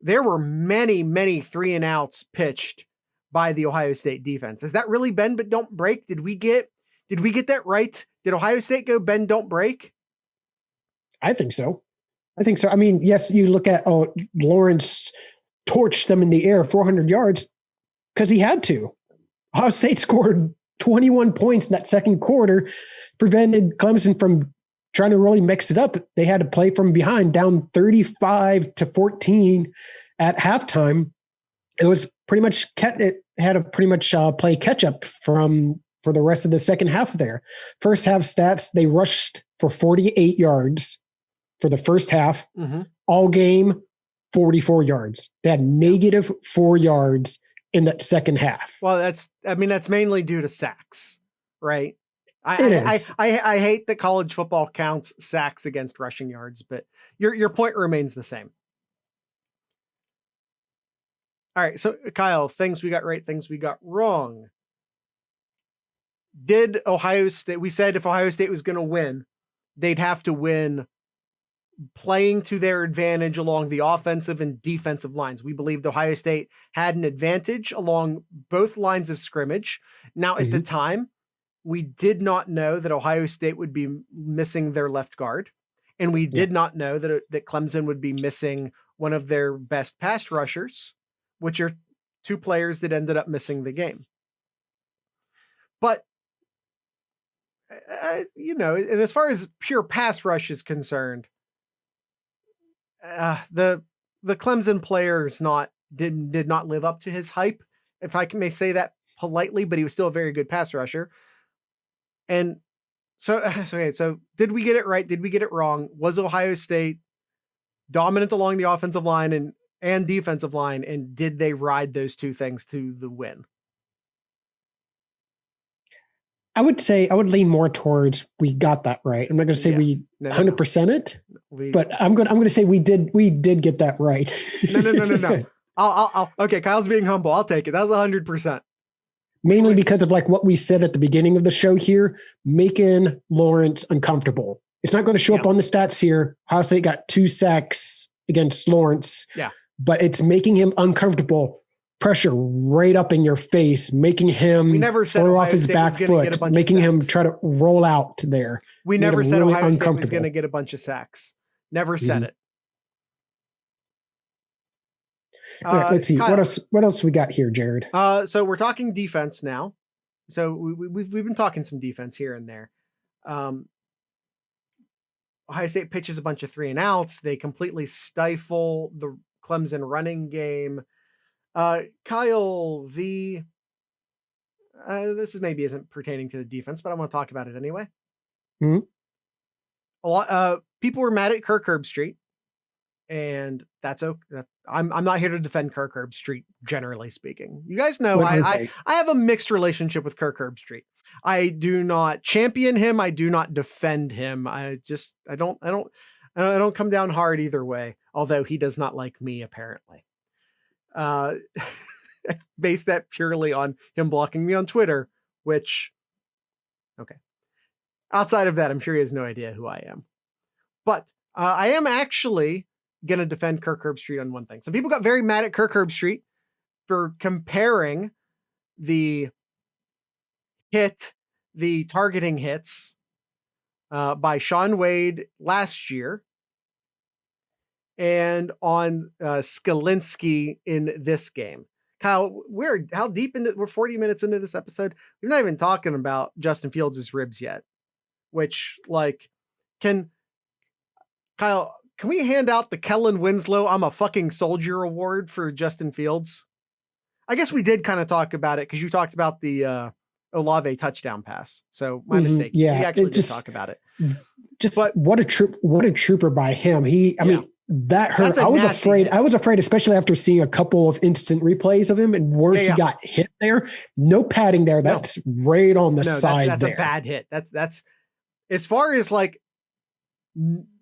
Speaker 2: There were many, many 3-and-outs pitched by the Ohio State defense. Is that really bend but don't break? Did we get that right? Did Ohio State go bend don't break?
Speaker 1: I think so. I mean, yes, you look at Lawrence torched them in the air 400 yards because he had to. Ohio State scored 21 points in that second quarter, prevented Clemson from trying to really mix it up. They had to play from behind, down 35-14 at halftime. It was pretty much play catch up for the rest of the second half there. First half stats, they rushed for 48 yards for the first half. All game, 44 yards. They had -4 yards in that second half.
Speaker 2: Well, that's mainly due to sacks, right? I hate that college football counts sacks against rushing yards, but your point remains the same. All right, so Kyle, things we got right, things we got wrong. Did Ohio State, we said if Ohio State was going to win, they'd have to win playing to their advantage along the offensive and defensive lines. We believed Ohio State had an advantage along both lines of scrimmage. Now, at the time, we did not know that Ohio State would be missing their left guard, and we did not know that Clemson would be missing one of their best pass rushers, which are two players that ended up missing the game. But and as far as pure pass rush is concerned, the Clemson players did not live up to his hype, if I may say that politely, but he was still a very good pass rusher. And so did we get it right? Did we get it wrong? Was Ohio State dominant along the offensive line and defensive line? And did they ride those two things to the win?
Speaker 1: I would lean more towards we got that right. I'm not going to say we 100% it, but I'm going to say we did get that right.
Speaker 2: No. Okay, Kyle's being humble. I'll take it. That was 100%.
Speaker 1: Mainly because of like what we said at the beginning of the show here, making Lawrence uncomfortable. It's not going to show up on the stats here. Ohio State got 2 sacks against Lawrence.
Speaker 2: Yeah.
Speaker 1: But it's making him uncomfortable. Pressure right up in your face, making him throw off his back foot, making him try to roll out there.
Speaker 2: We never said Ohio State was going to get a bunch of sacks. Never said it.
Speaker 1: Right, let's see. Kyle, what else we got here, Jared?
Speaker 2: So we're talking defense now. So we've been talking some defense here and there. Ohio State pitches a bunch of 3-and-outs. They completely stifle the Clemson running game. Kyle, this isn't pertaining to the defense, but I want to talk about it anyway.
Speaker 1: Mm-hmm.
Speaker 2: A lot people were mad at Kirk Herbstreit, and that's okay. I'm not here to defend Kirk Herbstreit, generally speaking. You guys know I have a mixed relationship with Kirk Herbstreit. I do not champion him. I do not defend him. I don't come down hard either way. Although he does not like me, apparently. Based that purely on him blocking me on Twitter, which, okay. Outside of that, I'm sure he has no idea who I am. But I am actually going to defend Kirk Herbstreit on one thing. Some people got very mad at Kirk Herbstreit for comparing the targeting hits by Shaun Wade last year and on Skolinski in this game. Kyle, we're 40 minutes into this episode. We're not even talking about Justin Fields' ribs yet, which Kyle, can we hand out the Kellen Winslow I'm a fucking soldier award for Justin Fields? I guess we did kind of talk about it because you talked about the Olave touchdown pass. So my mistake.
Speaker 1: Yeah,
Speaker 2: we actually did talk about it.
Speaker 1: But what a trooper by him. I mean, that hurt. I was afraid. Hit. I was afraid, especially after seeing a couple of instant replays of him and where he got hit there. No padding there. That's right on the side.
Speaker 2: That's a bad hit. That's as far as like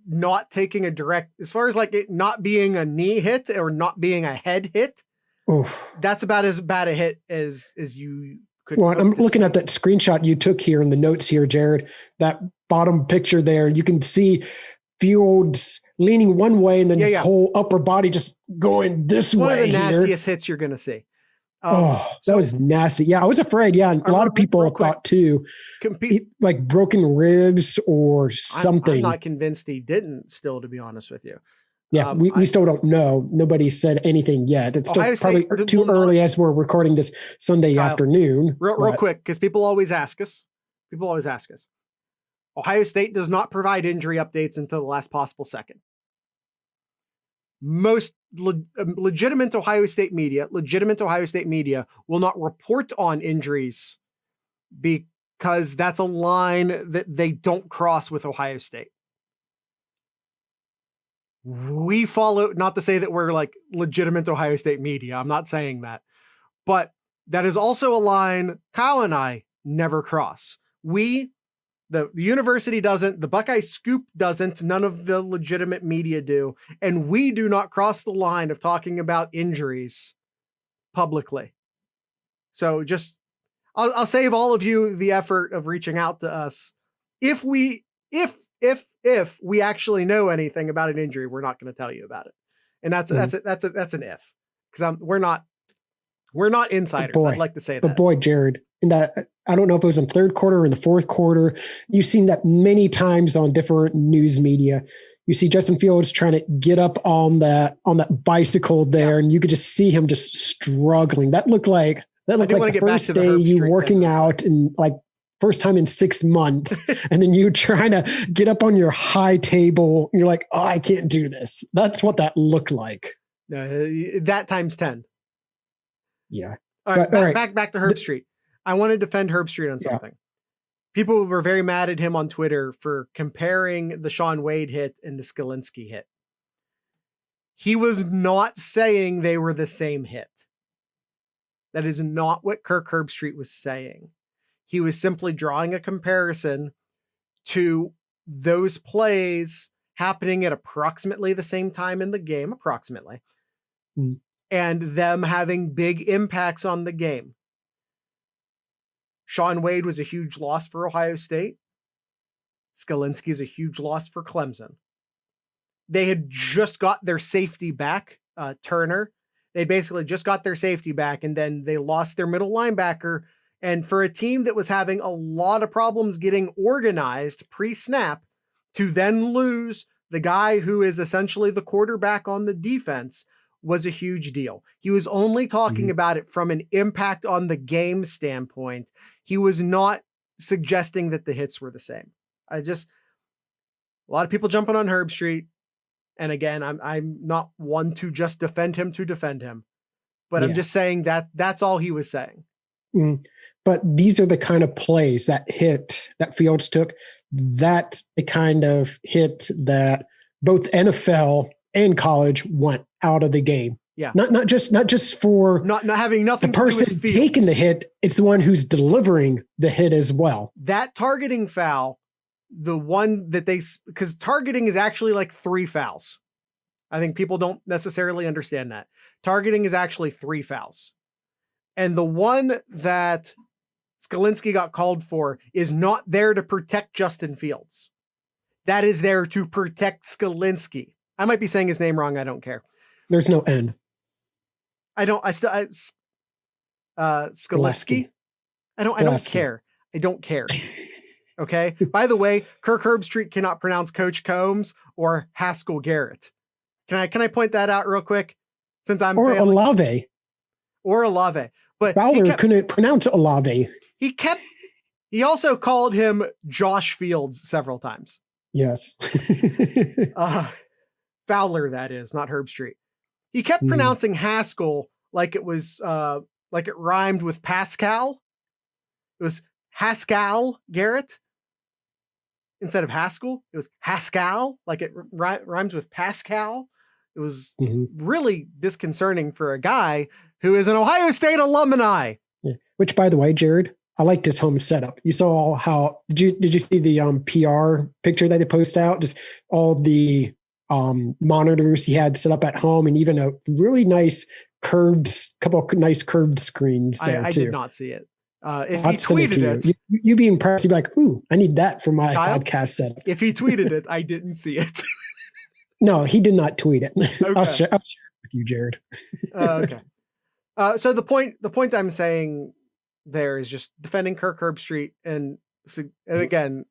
Speaker 2: not taking a direct, as far as like it not being a knee hit or not being a head hit.
Speaker 1: Oof.
Speaker 2: That's about as bad a hit as you could.
Speaker 1: Well, I'm looking at that screenshot you took here in the notes here, Jared. That bottom picture there, you can see Fields leaning one way and then his whole upper body just going this way.
Speaker 2: One of the nastiest hits you're going to see.
Speaker 1: That was nasty. Yeah, I was afraid. Yeah, and a lot of people thought too, like broken ribs or something.
Speaker 2: I'm not convinced he didn't still, to be honest with you.
Speaker 1: Yeah, we still don't know. Nobody said anything yet. It's still probably too early as we're recording this Sunday afternoon.
Speaker 2: Real quick, because people always ask us. Ohio State does not provide injury updates until the last possible second. Most legitimate Ohio State media will not report on injuries because that's a line that they don't cross with Ohio State. We follow, not to say that we're like legitimate Ohio State media. I'm not saying that, but that is also a line Kyle and I never cross. The university doesn't, the Buckeye Scoop doesn't, none of the legitimate media do, and we do not cross the line of talking about injuries publicly. So I'll save all of you the effort of reaching out to us. If we actually know anything about an injury, we're not going to tell you about it. And that's an if, because we're not insiders. I'd like to say that.
Speaker 1: But boy, Jared, in that, I don't know if it was in third quarter or in the fourth quarter, you've seen that many times on different news media. You see Justin Fields trying to get up on that bicycle there, and you could just see him just struggling. That looked like the first day you working out and like first time in 6 months, and then you trying to get up on your high table. And you're like, oh, I can't do this. That's what that looked like.
Speaker 2: That times 10.
Speaker 1: Yeah.
Speaker 2: All right, back to Herbstreit. I want to defend Herbstreit on something. People were very mad at him on Twitter for comparing the Shaun Wade hit and the Skolinski hit. He was not saying they were the same hit. That is not what Kirk Herbstreit was saying. He was simply drawing a comparison to those plays happening at approximately the same time in the game, approximately. and them having big impacts on the game. Shaun Wade was a huge loss for Ohio State. Skolinski is a huge loss for Clemson. They had just got their safety back, Turner. They basically just got their safety back, and then they lost their middle linebacker. And for a team that was having a lot of problems getting organized pre-snap, to then lose the guy who is essentially the quarterback on the defense was a huge deal. He was only talking about it from an impact on the game standpoint. He was not suggesting that the hits were the same. A lot of people jumping on Herb Street. And again, I'm not one to just defend him, but I'm just saying that that's all he was saying.
Speaker 1: But these are the kind of plays that Fields took. That's the kind of hit that both NFL and college went out of the game.
Speaker 2: Yeah.
Speaker 1: Not just for
Speaker 2: not having nothing
Speaker 1: the person
Speaker 2: to do with
Speaker 1: taking the hit, it's the one who's delivering the hit as well.
Speaker 2: That targeting foul, the one that because targeting is actually like 3 fouls. I think people don't necessarily understand that. Targeting is actually 3 fouls. And the one that Skolinski got called for is not there to protect Justin Fields. That is there to protect Skolinski. I might be saying his name wrong. I don't care.
Speaker 1: There's no N.
Speaker 2: Skolinski. I don't care. I don't care. Okay. By the way, Kirk Herbstreit cannot pronounce Coach Combs or Haskell Garrett. Can I point that out real quick? Since I'm
Speaker 1: Olave.
Speaker 2: But
Speaker 1: Fowler couldn't pronounce Olave.
Speaker 2: He also called him Josh Fields several times.
Speaker 1: Yes.
Speaker 2: Fowler, that is, not Herbstreit. He kept pronouncing Haskell like it was like it rhymed with Pascal. It was Haskell Garrett instead of Haskell. It was Haskell, like it rhymes with Pascal. It was really disconcerting for a guy who is an Ohio State alumni.
Speaker 1: Yeah. Which, by the way, Jared, I liked his home setup. You saw how did you see the PR picture that they post out? Just all the monitors he had set up at home, and even a really nice couple nice curved screens there
Speaker 2: I
Speaker 1: too.
Speaker 2: did not see it. If he tweeted it,
Speaker 1: you'd be impressed. You'd be like, "Ooh, I need that for my podcast setup."
Speaker 2: If he tweeted it, I didn't see it.
Speaker 1: No, he did not tweet it.
Speaker 2: Okay.
Speaker 1: I'll share it with you, Jared.
Speaker 2: Okay. So the point I'm saying there is just defending Kirk Herbstreit, and again,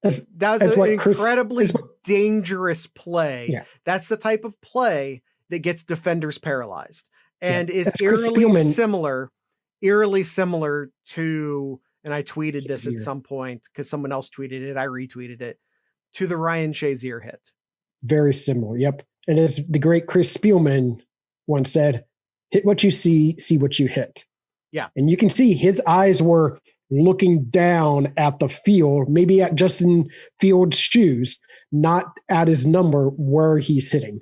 Speaker 2: that was an incredibly dangerous play. Yeah. That's the type of play that gets defenders paralyzed, and is eerily similar to. And I tweeted this at some point because someone else tweeted it. I retweeted it, to the Ryan Shazier hit.
Speaker 1: Very similar. Yep. And as the great Chris Spielman once said, hit what you see what you hit.
Speaker 2: Yeah.
Speaker 1: And you can see his eyes were looking down at the field, maybe at Justin Fields' shoes, not at his number where he's hitting.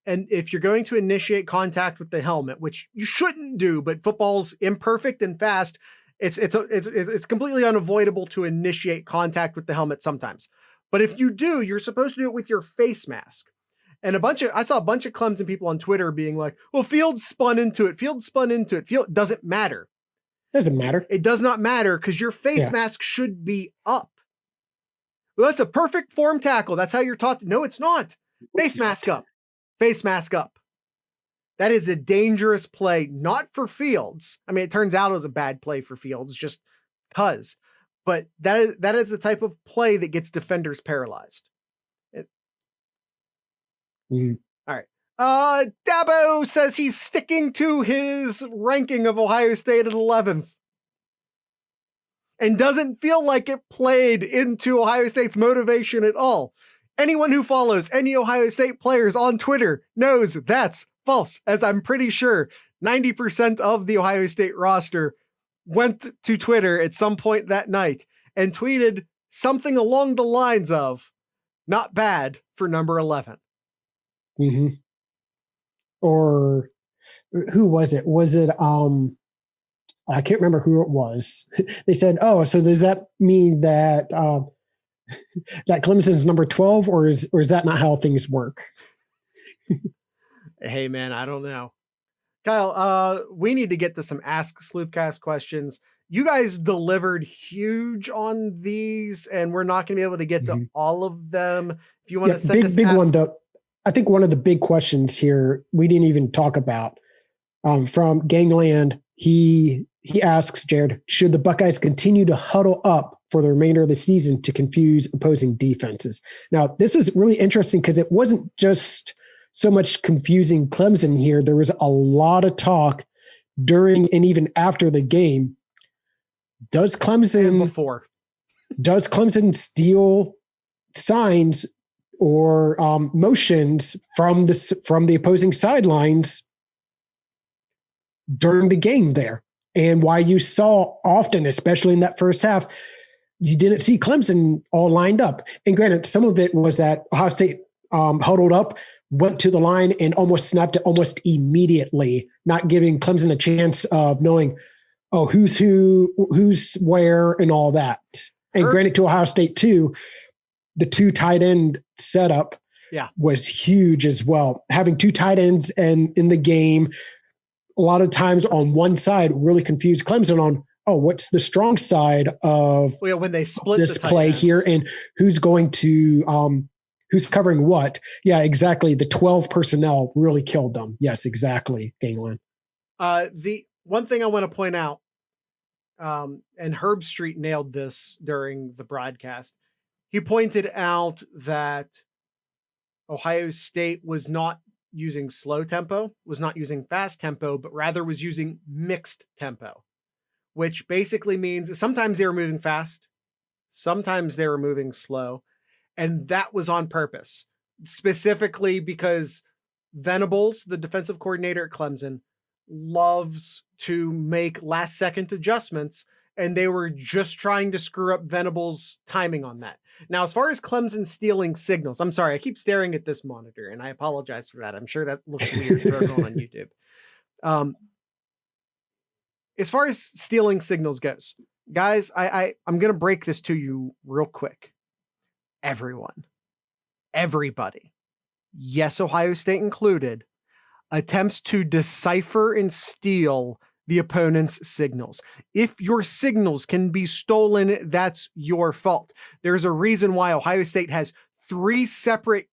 Speaker 2: And if you're going to initiate contact with the helmet, which you shouldn't do, but football's imperfect and fast, it's completely unavoidable to initiate contact with the helmet sometimes. But if you do, you're supposed to do it with your face mask. And I saw a bunch of Clemson people on Twitter being like, well, Fields spun into it. Doesn't matter.
Speaker 1: Doesn't matter.
Speaker 2: It does not matter because your face mask should be up. Well, that's a perfect form tackle. That's how you're taught. No, it's not. Face mask up. Face mask up. That is a dangerous play, not for Fields. I mean, it turns out it was a bad play for Fields just because. But that is the type of play that gets defenders paralyzed. All right. Dabo says he's sticking to his ranking of Ohio State at 11th. And doesn't feel like it played into Ohio State's motivation at all. Anyone who follows any Ohio State players on Twitter knows that's false, as I'm pretty sure 90% of the Ohio State roster went to Twitter at some point that night and tweeted something along the lines of, not bad for number 11.
Speaker 1: Mm-hmm. Or who was it? Was it, I can't remember who it was. They said, oh, so does that mean that, that Clemson's number 12, or is that not how things work?
Speaker 2: Hey man, I don't know. Kyle, we need to get to some Ask Sloopcast questions. You guys delivered huge on these, and we're not going to be able to get to all of them. If you want to send us
Speaker 1: big one, though. I think one of the big questions here we didn't even talk about from Gangland. He asks, Jared, should the Buckeyes continue to huddle up for the remainder of the season to confuse opposing defenses? Now, this is really interesting because it wasn't just so much confusing Clemson here. There was a lot of talk during and even after the game. Does Clemson steal signs or motions from the opposing sidelines during the game there? And why you saw often, especially in that first half, you didn't see Clemson all lined up. And granted, some of it was that Ohio State huddled up, went to the line, and almost snapped it almost immediately, not giving Clemson a chance of knowing, oh, who's where, and all that. And granted, to Ohio State too, the 2 tight end setup was huge as well. Having 2 tight ends and in the game, a lot of times on one side really confused Clemson on, what's the strong side of
Speaker 2: when they split
Speaker 1: this play here, and who's going to who's covering what? Yeah, exactly. The 12 personnel really killed them. Yes, exactly, Gangland.
Speaker 2: The one thing I want to point out, and Herb Street nailed this during the broadcast. He pointed out that Ohio State was not using slow tempo, was not using fast tempo, but rather was using mixed tempo, which basically means sometimes they were moving fast, sometimes they were moving slow. And that was on purpose, specifically because Venables, the defensive coordinator at Clemson, loves to make last second adjustments, and they were just trying to screw up Venables' timing on that. Now, as far as Clemson stealing signals, I'm sorry, I keep staring at this monitor, and I apologize for that. I'm sure that looks weird for everyone on YouTube. As far as stealing signals goes, guys, I'm going to break this to you real quick. Everybody, yes, Ohio State included, attempts to decipher and steal the opponent's signals. If your signals can be stolen, that's your fault. There's a reason why Ohio State has 3 separate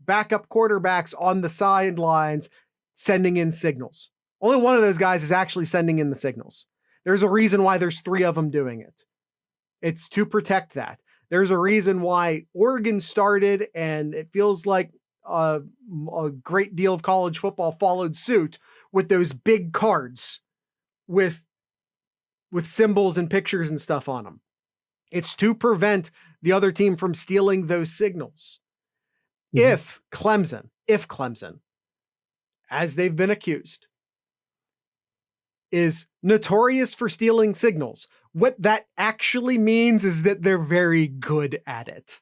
Speaker 2: backup quarterbacks on the sidelines sending in signals. Only one of those guys is actually sending in the signals. There's a reason why there's 3 of them doing it. It's to protect that. There's a reason why Oregon started, and it feels like a great deal of college football followed suit with those big cards with symbols and pictures and stuff on them. It's to prevent the other team from stealing those signals. Mm-hmm. If Clemson, as they've been accused, is notorious for stealing signals, what that actually means is that they're very good at it.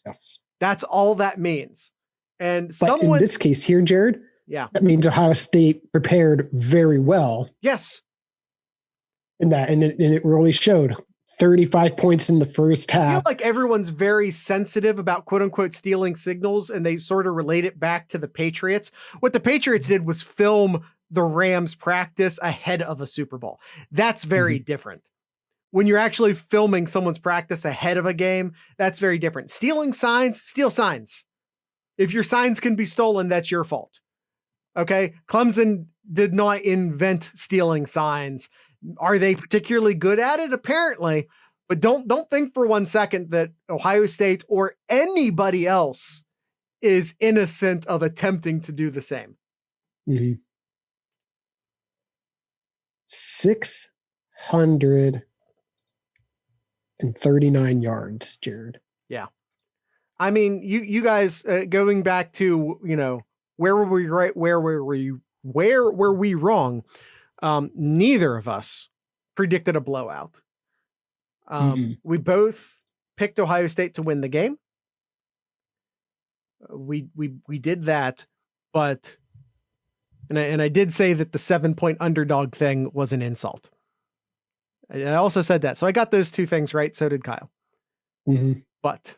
Speaker 1: Yes.
Speaker 2: That's all that means. And
Speaker 1: in this case here, Jared, that means Ohio State prepared very well.
Speaker 2: Yes.
Speaker 1: In that, and it really showed. 35 points in the first half.
Speaker 2: I feel like everyone's very sensitive about quote unquote stealing signals, and they sort of relate it back to the Patriots. What the Patriots did was film the Rams practice ahead of a Super Bowl. That's very different. When you're actually filming someone's practice ahead of a game, that's very different. Stealing signs, steal signs. If your signs can be stolen, that's your fault. Okay? Clemson did not invent stealing signs. Are they particularly good at it? Apparently. But don't think for one second that Ohio State or anybody else is innocent of attempting to do the same.
Speaker 1: 639 yards, Jared.
Speaker 2: Yeah. I mean, you guys going back to, where were we right? Where were we wrong? Neither of us predicted a blowout. We both picked Ohio State to win the game. We did that, but and I did say that the 7-point underdog thing was an insult. And I also said that. So I got those 2 things right. So did Kyle. But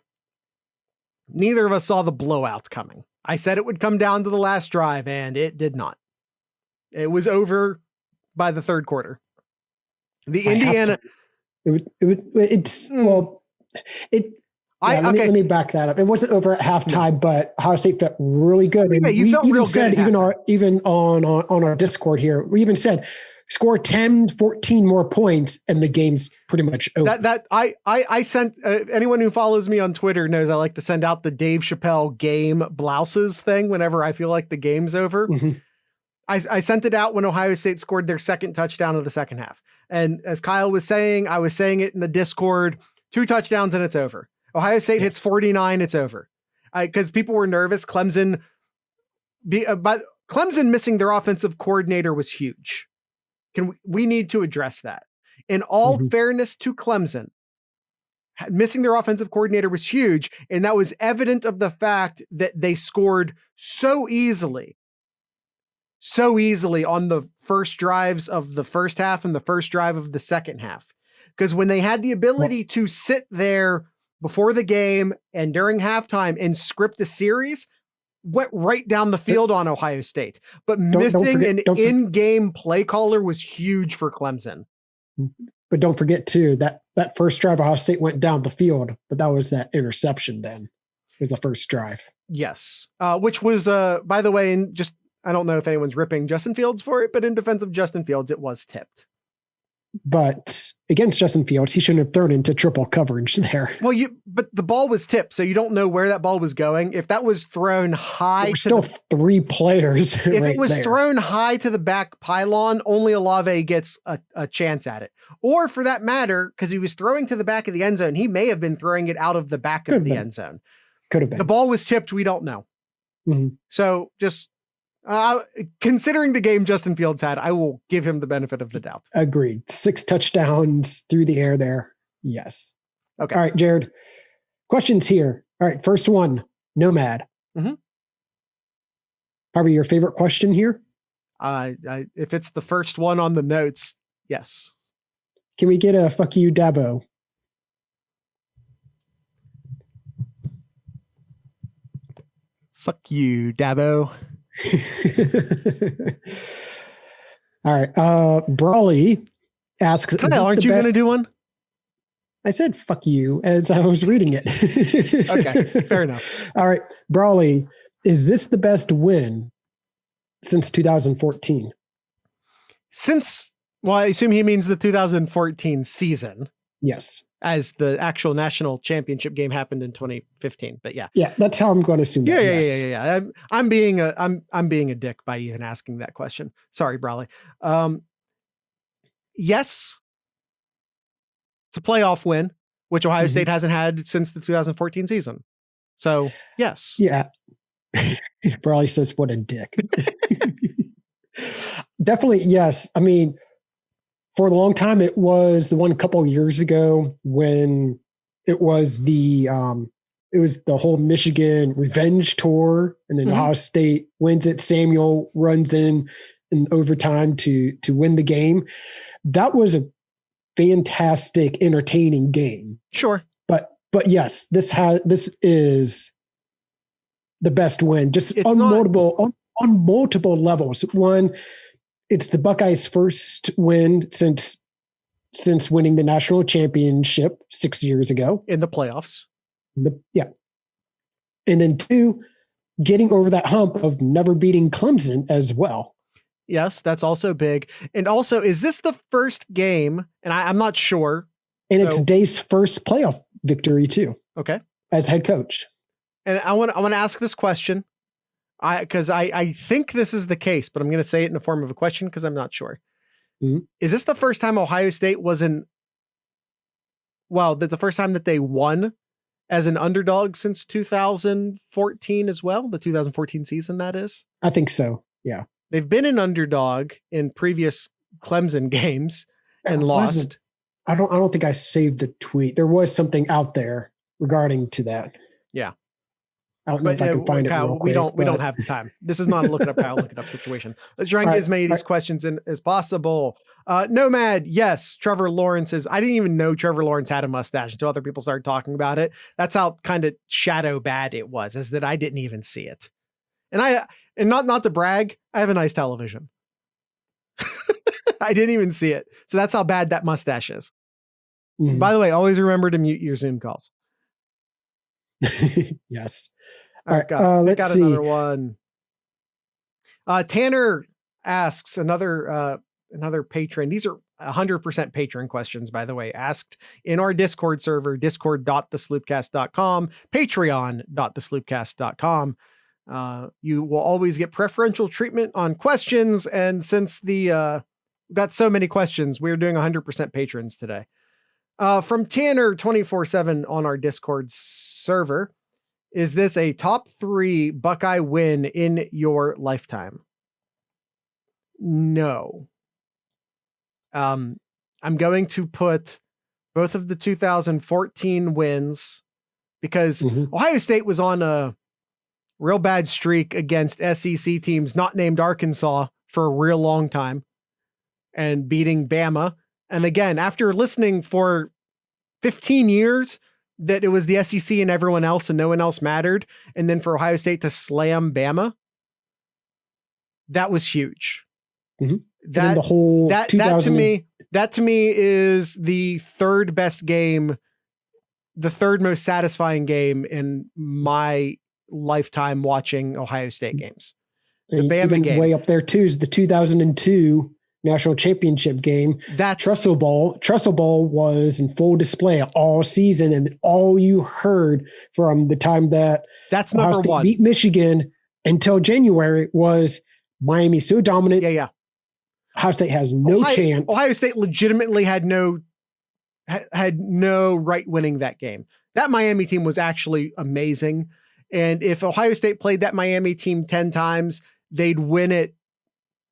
Speaker 2: neither of us saw the blowout coming. I said it would come down to the last drive, and it did not. It was over by the third quarter. The Indiana.
Speaker 1: Let me back that up. It wasn't over at halftime, but Ohio State felt really good. And
Speaker 2: you felt real good.
Speaker 1: Even on our Discord here, we even said score 10, 14 more points, and the game's pretty much over.
Speaker 2: I sent anyone who follows me on Twitter knows I like to send out the Dave Chappelle game blouses thing whenever I feel like the game's over.
Speaker 1: Mm-hmm.
Speaker 2: I sent it out when Ohio State scored their second touchdown of the second half. And as Kyle was saying, I was saying it in the Discord, 2 touchdowns and it's over. Ohio State hits 49, it's over. Because people were nervous. Clemson missing their offensive coordinator was huge. We need to address that. In all fairness to Clemson, missing their offensive coordinator was huge, and that was evident of the fact that they scored so easily on the first drives of the first half and the first drive of the second half. Because when they had the ability to sit there before the game and during halftime and script a series, went right down the field on Ohio State. But missing an in-game play caller was huge for Clemson.
Speaker 1: But don't forget, too, that first drive, Ohio State went down the field, but that was that interception then. It was the first drive.
Speaker 2: Yes. Which was, by the way, I don't know if anyone's ripping Justin Fields for it, but in defense of Justin Fields, it was tipped.
Speaker 1: But against Justin Fields, he shouldn't have thrown into triple coverage there.
Speaker 2: Well, but the ball was tipped, so you don't know where that ball was going. If that was thrown high,
Speaker 1: still 3 players.
Speaker 2: If it was thrown high to the back pylon, only Olave gets a chance at it. Or for that matter, because he was throwing to the back of the end zone, he may have been throwing it out of the back of the end zone.
Speaker 1: Could have been.
Speaker 2: The ball was tipped. We don't know.
Speaker 1: Mm-hmm.
Speaker 2: So just. Considering the game Justin Fields had, I will give him the benefit of the doubt.
Speaker 1: Agreed. 6 touchdowns through the air there. Yes.
Speaker 2: Okay.
Speaker 1: All right, Jared. Questions here. All right. First one, Nomad.
Speaker 2: Mm-hmm.
Speaker 1: Probably your favorite question here?
Speaker 2: If it's the first one on the notes, yes.
Speaker 1: Can we get a fuck you, Dabo?
Speaker 2: Fuck you, Dabo.
Speaker 1: All right. Brawley asks,
Speaker 2: Kyle, aren't you going to do one?
Speaker 1: I said fuck you as I was reading it.
Speaker 2: Okay, fair enough.
Speaker 1: All right. Brawley, is this the best win since 2014?
Speaker 2: Well, I assume he means the 2014 season.
Speaker 1: Yes.
Speaker 2: As the actual national championship game happened in 2015, but yeah.
Speaker 1: Yeah, that's how I'm going to assume that.
Speaker 2: Yeah. I'm being a dick by even asking that question. Sorry, Brawley. Yes. It's a playoff win, which Ohio State hasn't had since the 2014 season. So, yes.
Speaker 1: Yeah. Brawley says, what a dick. Definitely, yes. I mean, for a long time, it was the one couple of years ago when it was the whole Michigan revenge tour, and then Ohio State wins it. Samuel runs in overtime to win the game. That was a fantastic, entertaining game.
Speaker 2: Sure,
Speaker 1: but yes, this is the best win, just on multiple levels. One, it's the Buckeyes' first win since winning the national championship 6 years ago
Speaker 2: in the playoffs.
Speaker 1: Yeah. And then 2, getting over that hump of never beating Clemson as well.
Speaker 2: Yes, that's also big. And also, is this the first game? And I'm not sure.
Speaker 1: And it's Day's first playoff victory too.
Speaker 2: Okay.
Speaker 1: As head coach.
Speaker 2: And I want to ask this question. Because I think this is the case, but I'm going to say it in the form of a question because I'm not sure.
Speaker 1: Mm-hmm.
Speaker 2: Is this the first time Ohio State the first time that they won as an underdog since 2014 as well? The 2014 season, that is?
Speaker 1: I think so, yeah.
Speaker 2: They've been an underdog in previous Clemson games and lost.
Speaker 1: I don't think I saved the tweet. There was something out there regarding to that.
Speaker 2: Yeah.
Speaker 1: I don't know if I can find
Speaker 2: Kyle,
Speaker 1: it real quick.
Speaker 2: We don't have the time. This is not a look it up, Kyle, look it up situation. Let's try and get as many of these questions in as possible. Nomad, yes. Trevor Lawrence is. I didn't even know Trevor Lawrence had a mustache until other people started talking about it. That's how kind of shadow bad it was, is that I didn't even see it. And not to brag, I have a nice television. I didn't even see it. So that's how bad that mustache is.
Speaker 1: Mhm.
Speaker 2: By the way, always remember to mute your Zoom calls.
Speaker 1: Yes.
Speaker 2: All right,
Speaker 1: let's see.
Speaker 2: another one. Tanner asks another patron. These are 100% patron questions, by the way, asked in our Discord server, discord.thesloopcast.com, patreon.thesloopcast.com. You will always get preferential treatment on questions. And since we've got so many questions, we're doing 100% patrons today. From Tanner 24/7 on our Discord server. Is this a top 3 Buckeye win in your lifetime? No. I'm going to put both of the 2014 wins because Ohio State was on a real bad streak against SEC teams not named Arkansas for a real long time and beating Bama. And again, after listening for 15 years that it was the SEC and everyone else and no one else mattered, and then for Ohio State to slam Bama, that was huge.
Speaker 1: That the whole
Speaker 2: that to me is the third best game, the third most satisfying game in my lifetime watching Ohio State games. The Bama game,
Speaker 1: way up there too, is the 2002 national championship game.
Speaker 2: That's
Speaker 1: Trestle Ball was in full display all season, and all you heard from the time that
Speaker 2: that's
Speaker 1: Ohio
Speaker 2: number
Speaker 1: State
Speaker 2: one
Speaker 1: beat Michigan until January was Miami so dominant.
Speaker 2: Yeah.
Speaker 1: Ohio State has no chance.
Speaker 2: Ohio State legitimately had no right winning that game. That Miami team was actually amazing. And if Ohio State played that Miami team 10 times, they'd win it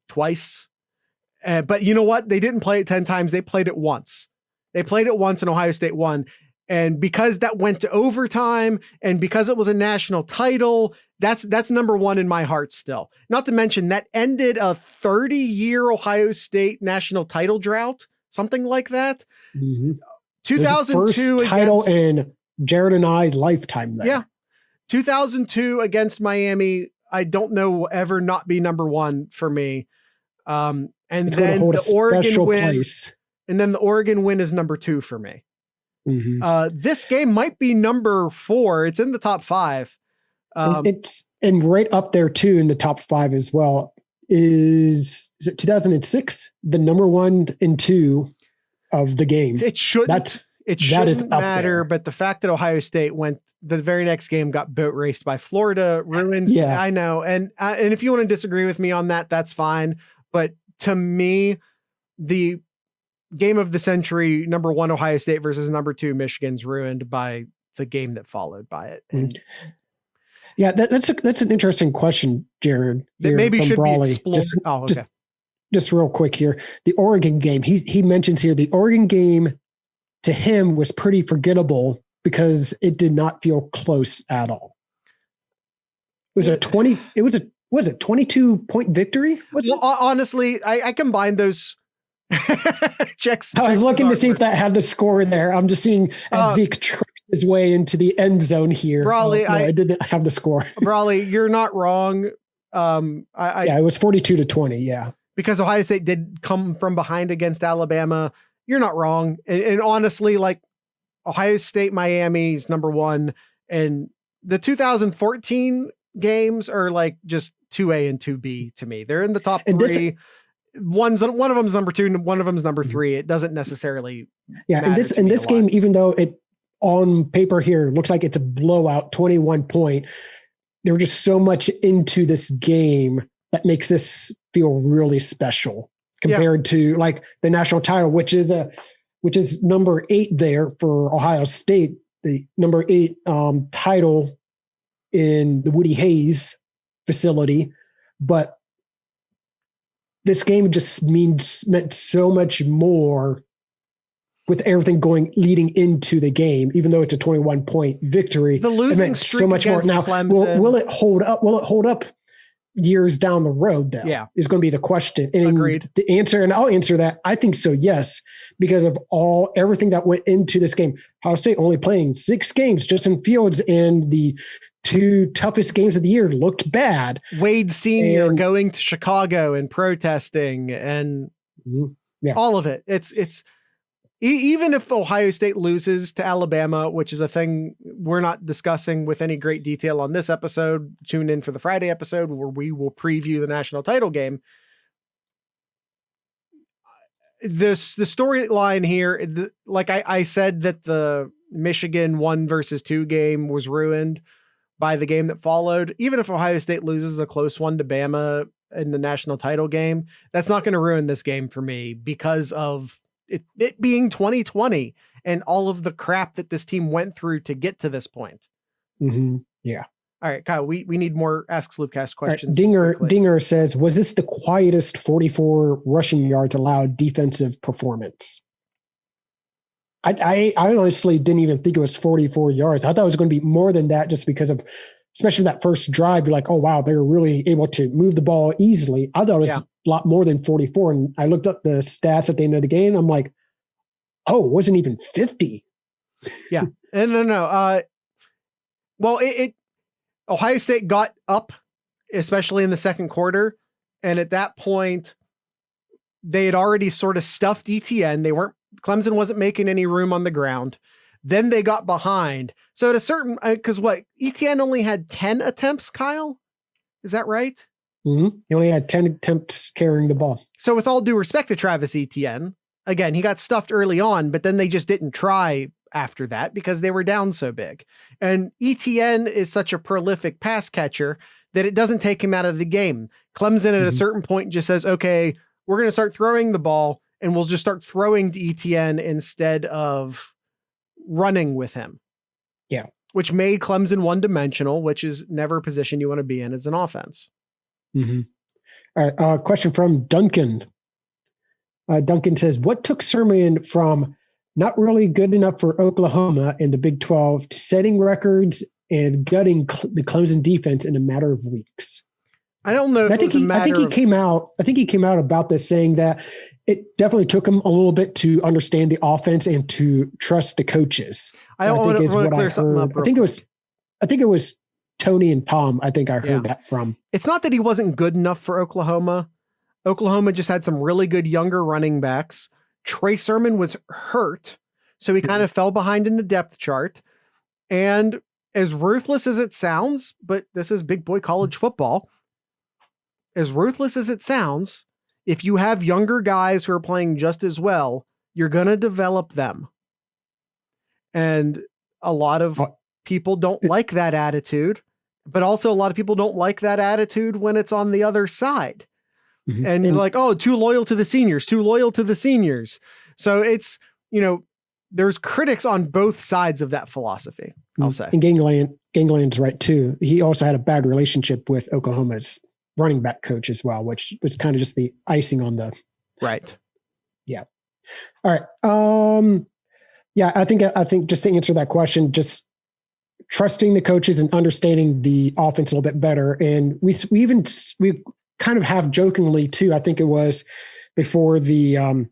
Speaker 2: twice. But you know what? They didn't play it 10 times. They played it once. And Ohio State won. And because that went to overtime and because it was a national title, that's number one in my heart still. Not to mention that ended a 30-year Ohio State national title drought, something like that. 2002
Speaker 1: first title in Jared and I's lifetime there.
Speaker 2: Yeah. 2002 against Miami, I don't know will ever not be number one for me. And
Speaker 1: it's
Speaker 2: then the Oregon win,
Speaker 1: place.
Speaker 2: And then the Oregon win is number 2 for me. This game might be number 4. It's in the top 5.
Speaker 1: It's right up there too in the top 5 as well. Is it 2006? The number 1 and 2 of the game.
Speaker 2: It shouldn't. It shouldn't matter, but the fact that Ohio State went the very next game got boat raced by Florida ruins.
Speaker 1: Yeah.
Speaker 2: I know, and if you want to disagree with me on that, that's fine. But to me, the game of the century, number 1 Ohio State versus number 2 Michigan's ruined by the game that followed by it. And
Speaker 1: yeah, that's an interesting question, Jared.
Speaker 2: That maybe should
Speaker 1: Brawley.
Speaker 2: be explored.
Speaker 1: Just real quick here, the Oregon game. He mentions here the Oregon game to him was pretty forgettable because it did not feel close at all. It was a 22-point victory?
Speaker 2: Honestly, I combined those checks.
Speaker 1: I was looking to see if that had the score in there. I'm just seeing as Zeke tricked his way into the end zone here.
Speaker 2: Brawley,
Speaker 1: I didn't have the score.
Speaker 2: Brawley, you're not wrong.
Speaker 1: It was 42-20. Yeah.
Speaker 2: Because Ohio State did come from behind against Alabama. You're not wrong. And honestly, like Ohio State, Miami's number 1, and the 2014 games are like just 2A and 2B to me. They're in the top 3. One of them's number 2 and one of them's number 3. It doesn't necessarily.
Speaker 1: Yeah. And this game, even though it on paper here looks like it's a blowout, 21 point, there was just so much into this game that makes this feel really special compared to like the national title, which is number 8 there for Ohio State, the number 8 title in the Woody Hayes facility. But this game just meant so much more with everything leading into the game, even though it's a 21-point victory.
Speaker 2: The losing streak so much
Speaker 1: against
Speaker 2: more. Now,
Speaker 1: Clemson, will it hold up? Will it hold up years down the road now?
Speaker 2: Yeah.
Speaker 1: Is going to be the question. And
Speaker 2: agreed.
Speaker 1: The answer, and I'll answer that, I think so, yes, because of everything that went into this game. Ohio State only playing 6 games. Justin Fields and the two toughest games of the year looked bad.
Speaker 2: Wade Sr. going to Chicago and protesting and all of it. It's even if Ohio State loses to Alabama, which is a thing we're not discussing with any great detail on this episode, tune in for the Friday episode where we will preview the national title game. The storyline here, like I said that the Michigan 1-2 game was ruined by the game that followed. Even if Ohio State loses a close one to Bama in the national title game, that's not going to ruin this game for me because of it being 2020 and all of the crap that this team went through to get to this point.
Speaker 1: Mm-hmm. Yeah.
Speaker 2: All right, Kyle, we need more Ask Sloopcast questions.
Speaker 1: Right, Dinger says, was this the quietest 44 rushing yards allowed defensive performance? I honestly didn't even think it was 44 yards. I thought it was going to be more than that just because of, especially that first drive, you're like, oh, wow, they were really able to move the ball easily. I thought it was a lot more than 44. And I looked up the stats at the end of the game. I'm like, oh, it wasn't even 50.
Speaker 2: Yeah. No. Well, Ohio State got up, especially in the second quarter. And at that point, they had already sort of stuffed Etienne. Clemson wasn't making any room on the ground. Then they got behind. So at a certain, because Etienne only had 10 attempts, Kyle? Is that right?
Speaker 1: Mm-hmm. He only had 10 attempts carrying the ball.
Speaker 2: So with all due respect to Travis Etienne, again, he got stuffed early on, but then they just didn't try after that because they were down so big. And Etienne is such a prolific pass catcher that it doesn't take him out of the game. Clemson at a certain point just says, okay, we're going to start throwing the ball and we'll just start throwing to Etienne instead of running with him.
Speaker 1: Yeah.
Speaker 2: Which made Clemson one-dimensional, which is never a position you want to be in as an offense.
Speaker 1: Mm-hmm. All right. Question from Duncan. Duncan says, what took Sermon from not really good enough for Oklahoma in the Big 12 to setting records and gutting the Clemson defense in a matter of weeks?
Speaker 2: I don't know.
Speaker 1: I think he came out about this saying that it definitely took him a little bit to understand the offense and to trust the coaches. I think it was Tony and Tom. I think I heard that from.
Speaker 2: It's not that he wasn't good enough for Oklahoma. Oklahoma just had some really good younger running backs. Trey Sermon was hurt, so he kind of fell behind in the depth chart. And as ruthless as it sounds, but this is big boy college football, as ruthless as it sounds, if you have younger guys who are playing just as well, you're going to develop them. And a lot of people don't like that attitude, but also a lot of people don't like that attitude when it's on the other side. Mm-hmm. And you're like, oh, too loyal to the seniors. So it's, there's critics on both sides of that philosophy, I'll say.
Speaker 1: And Gangland's right too. He also had a bad relationship with Oklahoma's running back coach as well, which was kind of just the icing on the.
Speaker 2: Right.
Speaker 1: Yeah. All right. I think just to answer that question, just trusting the coaches and understanding the offense a little bit better. And we kind of have jokingly too, I think it was before the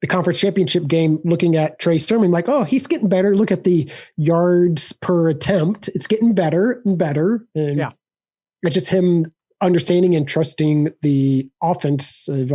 Speaker 1: conference championship game, looking at Trey Sermon, like, oh, he's getting better. Look at the yards per attempt. It's getting better and better. And it's just him understanding and trusting the offense of,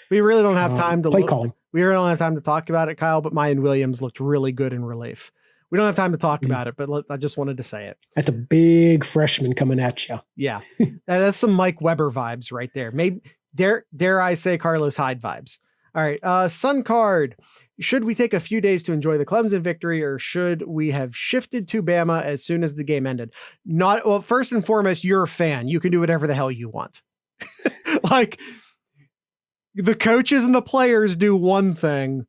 Speaker 2: we really don't have time to
Speaker 1: calling.
Speaker 2: We really don't have time to talk about it, Kyle, but Mayan Williams looked really good in relief. We don't have time to talk about it, but I just wanted to say it.
Speaker 1: That's a big freshman coming at you.
Speaker 2: Yeah. That's some Mike Weber vibes right there. Maybe dare I say Carlos Hyde vibes. All right. Sun Card. Should we take a few days to enjoy the Clemson victory, or should we have shifted to Bama as soon as the game ended? First and foremost, you're a fan. You can do whatever the hell you want. Like, the coaches and the players do one thing.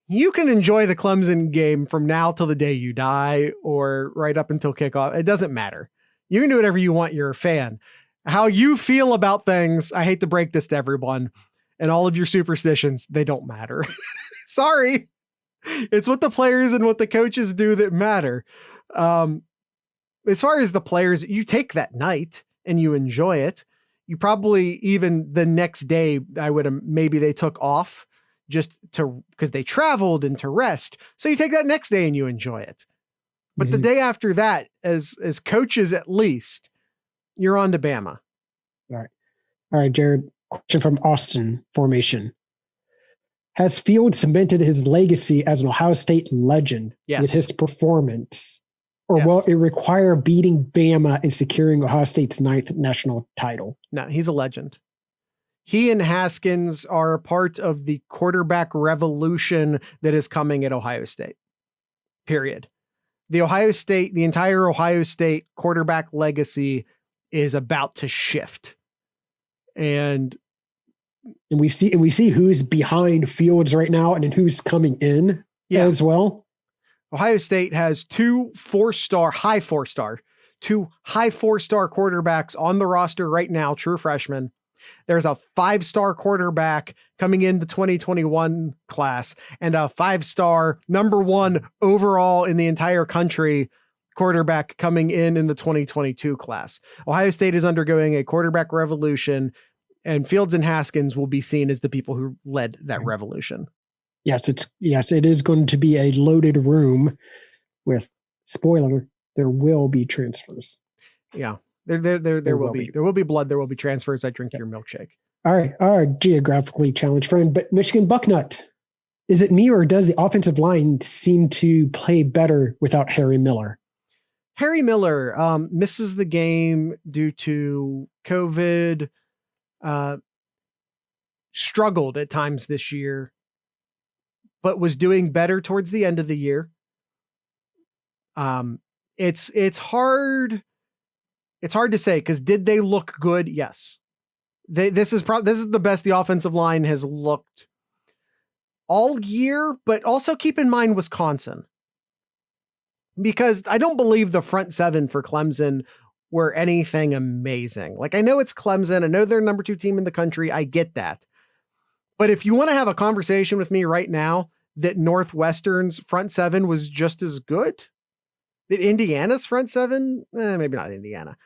Speaker 2: You can enjoy the Clemson game from now till the day you die, or right up until kickoff. It doesn't matter. You can do whatever you want. You're a fan. How you feel about things, I hate to break this to everyone, and all of your superstitions, they don't matter. Sorry. It's what the players and what the coaches do that matter. As far as the players, you take that night and you enjoy it. You probably even the next day, maybe they took off just because they traveled and to rest. So you take that next day and you enjoy it. But the day after that, as coaches at least, you're on to Bama.
Speaker 1: All right, Jared. Question from Austin Formation. Has Fields cemented his legacy as an Ohio State legend with his performance? Or will it require beating Bama and securing Ohio State's 9th national title?
Speaker 2: No, he's a legend. He and Haskins are a part of the quarterback revolution that is coming at Ohio State. Period. The entire Ohio State quarterback legacy is about to shift. And
Speaker 1: we see who's behind Fields right now and who's coming in as well.
Speaker 2: Ohio State has two high four-star quarterbacks on the roster right now, true freshmen. There's a 5-star quarterback coming in the 2021 class and a 5-star number 1 overall in the entire country quarterback coming in the 2022 class. Ohio State is undergoing a quarterback revolution, and Fields and Haskins will be seen as the people who led that revolution. Yes,
Speaker 1: it is going to be a loaded room with, spoiler, there will be transfers.
Speaker 2: Yeah. There will be blood. There will be transfers. I drink your milkshake.
Speaker 1: All right. Our geographically challenged friend, but Michigan Bucknut. Is it me or does the offensive line seem to play better without Harry Miller?
Speaker 2: Harry Miller misses the game due to COVID. Struggled at times this year, but was doing better towards the end of the year. It's hard. It's hard to say because did they look good? Yes. This is the best the offensive line has looked all year, but also keep in mind Wisconsin, because I don't believe the front seven for Clemson were anything amazing. Like, I know it's Clemson. I know they're number 2 team in the country. I get that. But if you want to have a conversation with me right now that Northwestern's front seven was just as good, that Indiana's front seven, maybe not Indiana,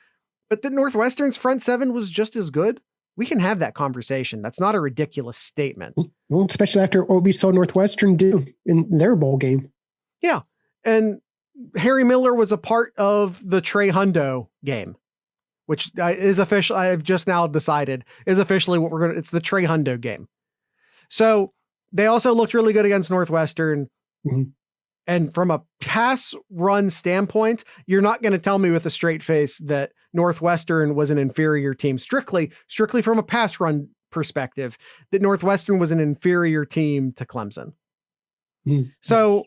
Speaker 2: but that Northwestern's front seven was just as good, we can have that conversation. That's not a ridiculous statement.
Speaker 1: Well, especially after what we saw Northwestern do in their bowl game.
Speaker 2: Yeah. And Harry Miller was a part of the Trey Hundo game, which is official. I've just now decided is officially what it's the Trey Hundo game. So they also looked really good against Northwestern. Mm-hmm. And from a pass run standpoint, you're not going to tell me with a straight face that Northwestern was an inferior team, strictly from a pass run perspective, that Northwestern was an inferior team to Clemson. So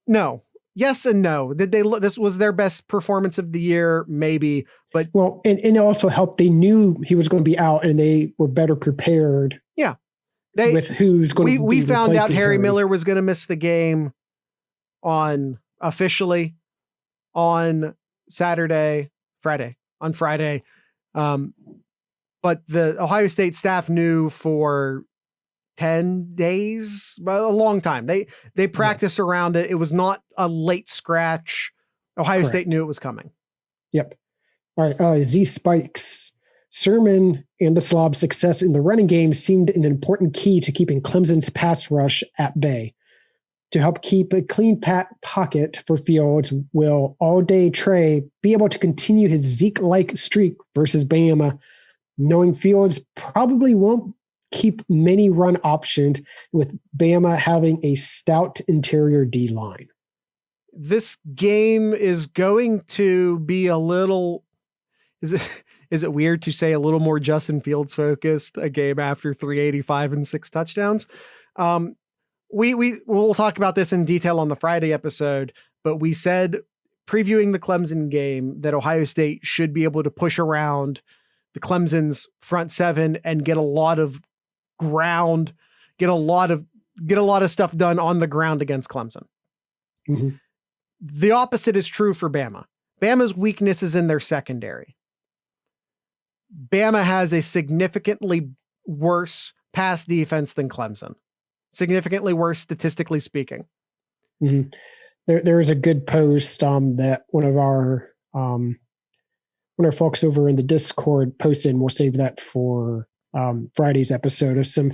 Speaker 2: no, yes and no. Did they look, this was their best performance of the year? Maybe, but
Speaker 1: and it also helped. They knew he was going to be out and they were better prepared.
Speaker 2: Yeah.
Speaker 1: With who's going to be
Speaker 2: we found out Harry Miller was going to miss the game officially on Friday. But the Ohio State staff knew for 10 days, a long time. They practiced around it. It was not a late scratch. Ohio State knew it was coming.
Speaker 1: Yep. All right. Z Spikes. Sermon and the Slob's success in the running game seemed an important key to keeping Clemson's pass rush at bay. To help keep a clean pocket for Fields, will all-day Trey be able to continue his Zeke-like streak versus Bama, knowing Fields probably won't keep many run options with Bama having a stout interior D-line?
Speaker 2: This game is going to be a little... Is it weird to say a little more Justin Fields focused, a game after 385 and 6 touchdowns? We'll talk about this in detail on the Friday episode, but we said previewing the Clemson game that Ohio State should be able to push around the Clemson's front seven and get a lot of ground, get a lot of stuff done on the ground against Clemson. Mm-hmm. The opposite is true for Bama. Bama's weakness is in their secondary. Bama has a significantly worse pass defense than Clemson. Significantly worse, statistically speaking.
Speaker 1: Mm-hmm. There is a good post that one of our folks over in the Discord posted, and we'll save that for Friday's episode of some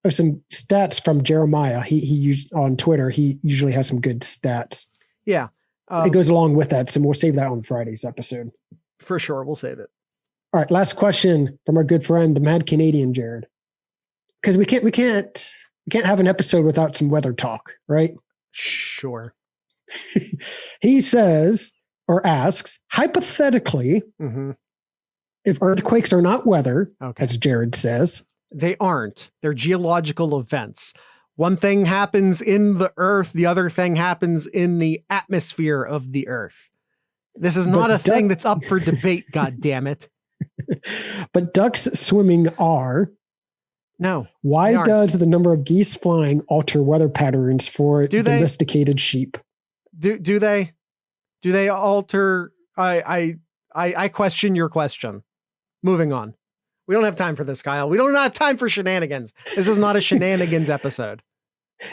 Speaker 1: stats from Jeremiah. He on Twitter, he usually has some good stats.
Speaker 2: Yeah.
Speaker 1: it goes along with that. So we'll save that on Friday's episode.
Speaker 2: For sure. We'll save it.
Speaker 1: All right. Last question from our good friend, the Mad Canadian, Jared. Because we can't have an episode without some weather talk, right?
Speaker 2: Sure.
Speaker 1: He says or asks, hypothetically, if earthquakes are not weather, as Jared says.
Speaker 2: They aren't. They're geological events. One thing happens in the earth, the other thing happens in the atmosphere of the earth. This is not a thing that's up for debate, God damn it.
Speaker 1: But ducks swimming are.
Speaker 2: No.
Speaker 1: Why does the number of geese flying alter weather patterns for domesticated sheep?
Speaker 2: Do they? Do they alter? I question your question. Moving on. We don't have time for this, Kyle. We don't have time for shenanigans. This is not a shenanigans episode.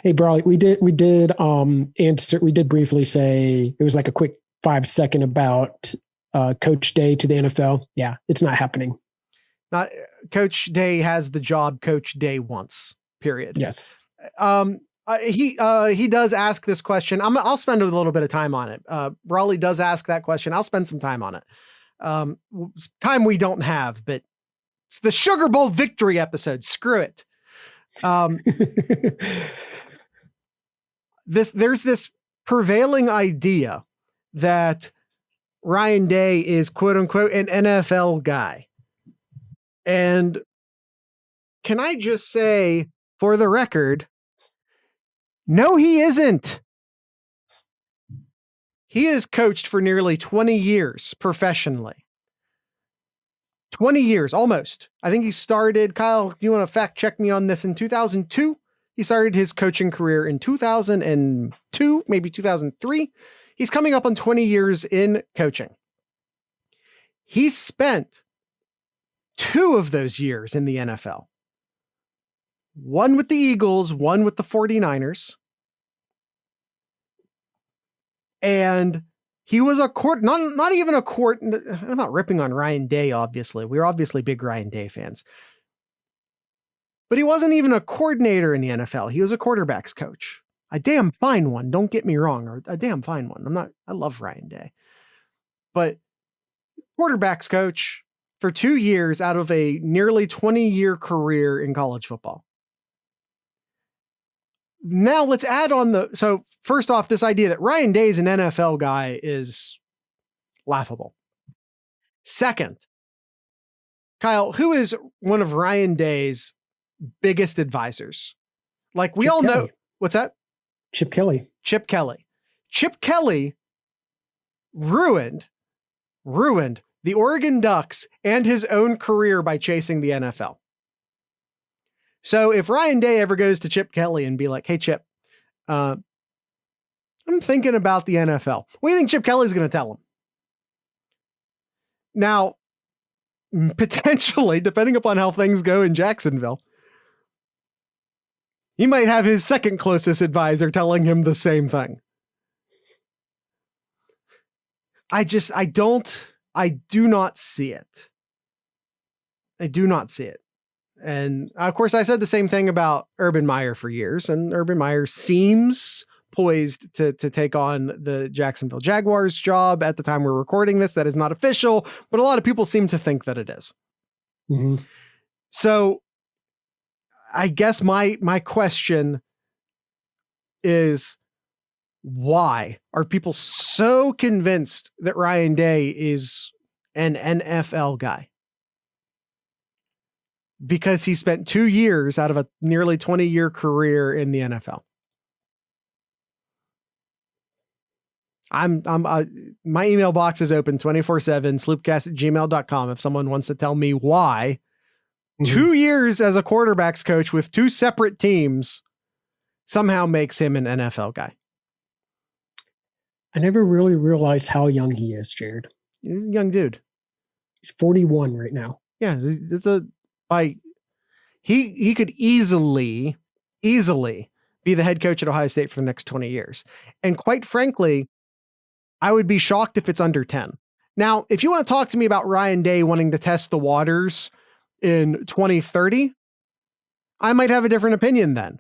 Speaker 1: Hey, Brawley, we did answer. We did briefly say it was like a quick 5-second about Coach Day to the NFL. Yeah, it's not happening.
Speaker 2: Not Coach Day has the job Coach Day wants. Period.
Speaker 1: Yes.
Speaker 2: He does ask this question. I'll spend a little bit of time on it. Brawley does ask that question. I'll spend some time on it. Time we don't have, but it's the Sugar Bowl victory episode. Screw it. There's this prevailing idea that Ryan Day is quote unquote an NFL guy. And can I just say for the record, no, he isn't. He has coached for nearly 20 years professionally. 20 years, almost. I think he started, Kyle, do you want to fact check me on this? In 2002, he started his coaching career in 2002, maybe 2003. He's coming up on 20 years in coaching. He spent 2 of those years in the NFL. One with the Eagles, one with the 49ers. And he was not even a court. I'm not ripping on Ryan Day, obviously. We're obviously big Ryan Day fans. But he wasn't even a coordinator in the NFL. He was a quarterback's coach. A damn fine one. Don't get me wrong. Or a damn fine one. I love Ryan Day. But quarterback's coach for 2 years out of a nearly 20-year career in college football. Now let's add on so first off, this idea that Ryan Day is an NFL guy is laughable. Second, Kyle, who is one of Ryan Day's biggest advisors? Like we all know, what's that?
Speaker 1: Chip Kelly.
Speaker 2: Chip Kelly. Chip Kelly ruined the Oregon Ducks and his own career by chasing the NFL. So if Ryan Day ever goes to Chip Kelly and be like, hey, Chip, I'm thinking about the NFL. What do you think Chip Kelly's going to tell him? Now, potentially, depending upon how things go in Jacksonville, he might have his second closest advisor telling him the same thing. I do not see it. I do not see it. And of course, I said the same thing about Urban Meyer for years, and Urban Meyer seems poised to take on the Jacksonville Jaguars job at the time we're recording this. That is not official, but a lot of people seem to think that it is. Mm-hmm. So I guess my question is, why are people so convinced that Ryan Day is an NFL guy? Because he spent 2 years out of a nearly 20-year career in the NFL. My email box is open 24/7, sloopcast@gmail.com. If someone wants to tell me why 2 years as a quarterback's coach with 2 separate teams somehow makes him an NFL guy.
Speaker 1: I never really realized how young he is, Jared.
Speaker 2: He's a young dude.
Speaker 1: He's 41 right now.
Speaker 2: Yeah, he could easily be the head coach at Ohio State for the next 20 years. And quite frankly, I would be shocked if it's under 10. Now, if you want to talk to me about Ryan Day wanting to test the waters in 2030, I might have a different opinion then.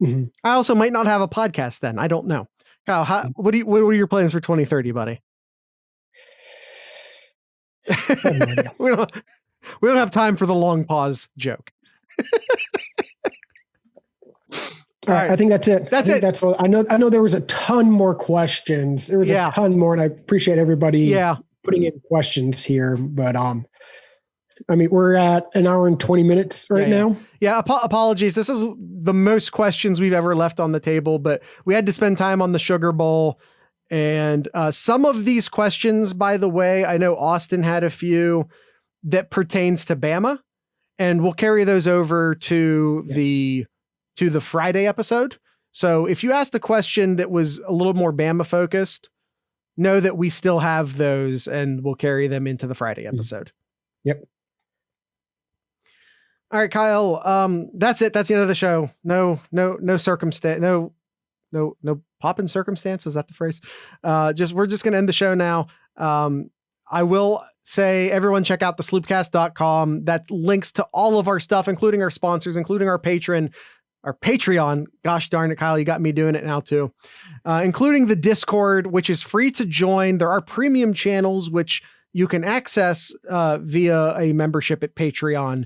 Speaker 2: Mm-hmm. I also might not have a podcast then. I don't know. Kyle, what are your plans for 2030, buddy? we don't have time for the long pause joke.
Speaker 1: All right, I think that's it. That's all. I know there was a ton more questions. There was a ton more, and I appreciate everybody putting in questions here. But I mean, we're at an hour and 20 minutes now.
Speaker 2: Yeah, apologies. This is the most questions we've ever left on the table, but we had to spend time on the Sugar Bowl. And some of these questions, by the way, I know Austin had a few that pertains to Bama, and we'll carry those over to the Friday episode. So if you asked a question that was a little more Bama focused, know that we still have those and we'll carry them into the Friday episode.
Speaker 1: Yep.
Speaker 2: All right, Kyle. That's it. That's the end of the show. No pop in circumstance. Is that the phrase? We're just going to end the show now. I will say, everyone check out thesloopcast.com. That links to all of our stuff, including our sponsors, including our Patreon. Gosh darn it, Kyle, you got me doing it now too. Including the Discord, which is free to join. There are premium channels, which you can access via a membership at Patreon.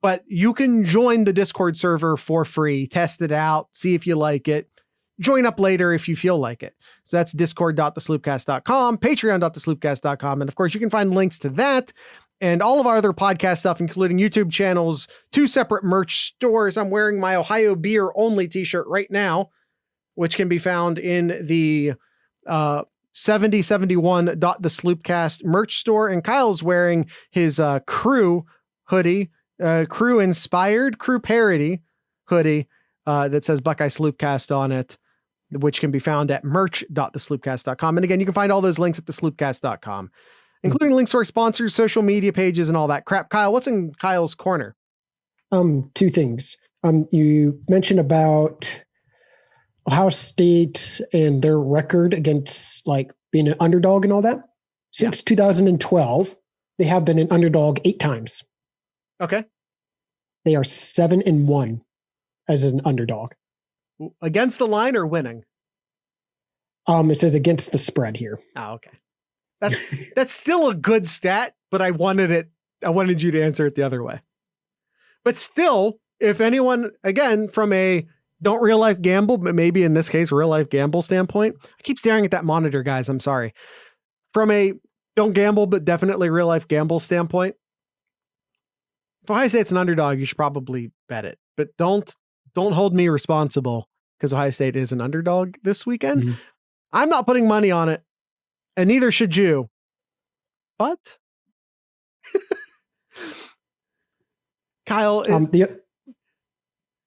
Speaker 2: But you can join the Discord server for free, test it out, see if you like it. Join up later if you feel like it. So that's discord.thesloopcast.com, patreon.thesloopcast.com. And of course, you can find links to that and all of our other podcast stuff, including YouTube channels, 2 separate merch stores. I'm wearing my Ohio Beer Only t-shirt right now, which can be found in the 7071.thesloopcast merch store. And Kyle's wearing his crew hoodie, crew inspired, crew parody hoodie that says Buckeye Sloopcast on it, which can be found at merch.thesloopcast.com. And again, you can find all those links at thesloopcast.com, including links to our sponsors, social media pages, and all that crap. Kyle, what's in Kyle's corner?
Speaker 1: 2 things. You mentioned about Ohio State and their record against like being an underdog and all that. Since 2012, they have been an underdog 8 times.
Speaker 2: Okay.
Speaker 1: They are 7-1 as an underdog.
Speaker 2: Against the line or winning?
Speaker 1: It says against the spread here.
Speaker 2: Oh, okay. That's still a good stat, but I wanted you to answer it the other way. But still, if anyone, again, from a don't real life gamble, but maybe in this case, real life gamble standpoint, I keep staring at that monitor, guys. I'm sorry. From a don't gamble, but definitely real life gamble standpoint, if Ohio State's an underdog, you should probably bet it, but don't hold me responsible because Ohio State is an underdog this weekend. Mm-hmm. I'm not putting money on it, and neither should you. But Kyle is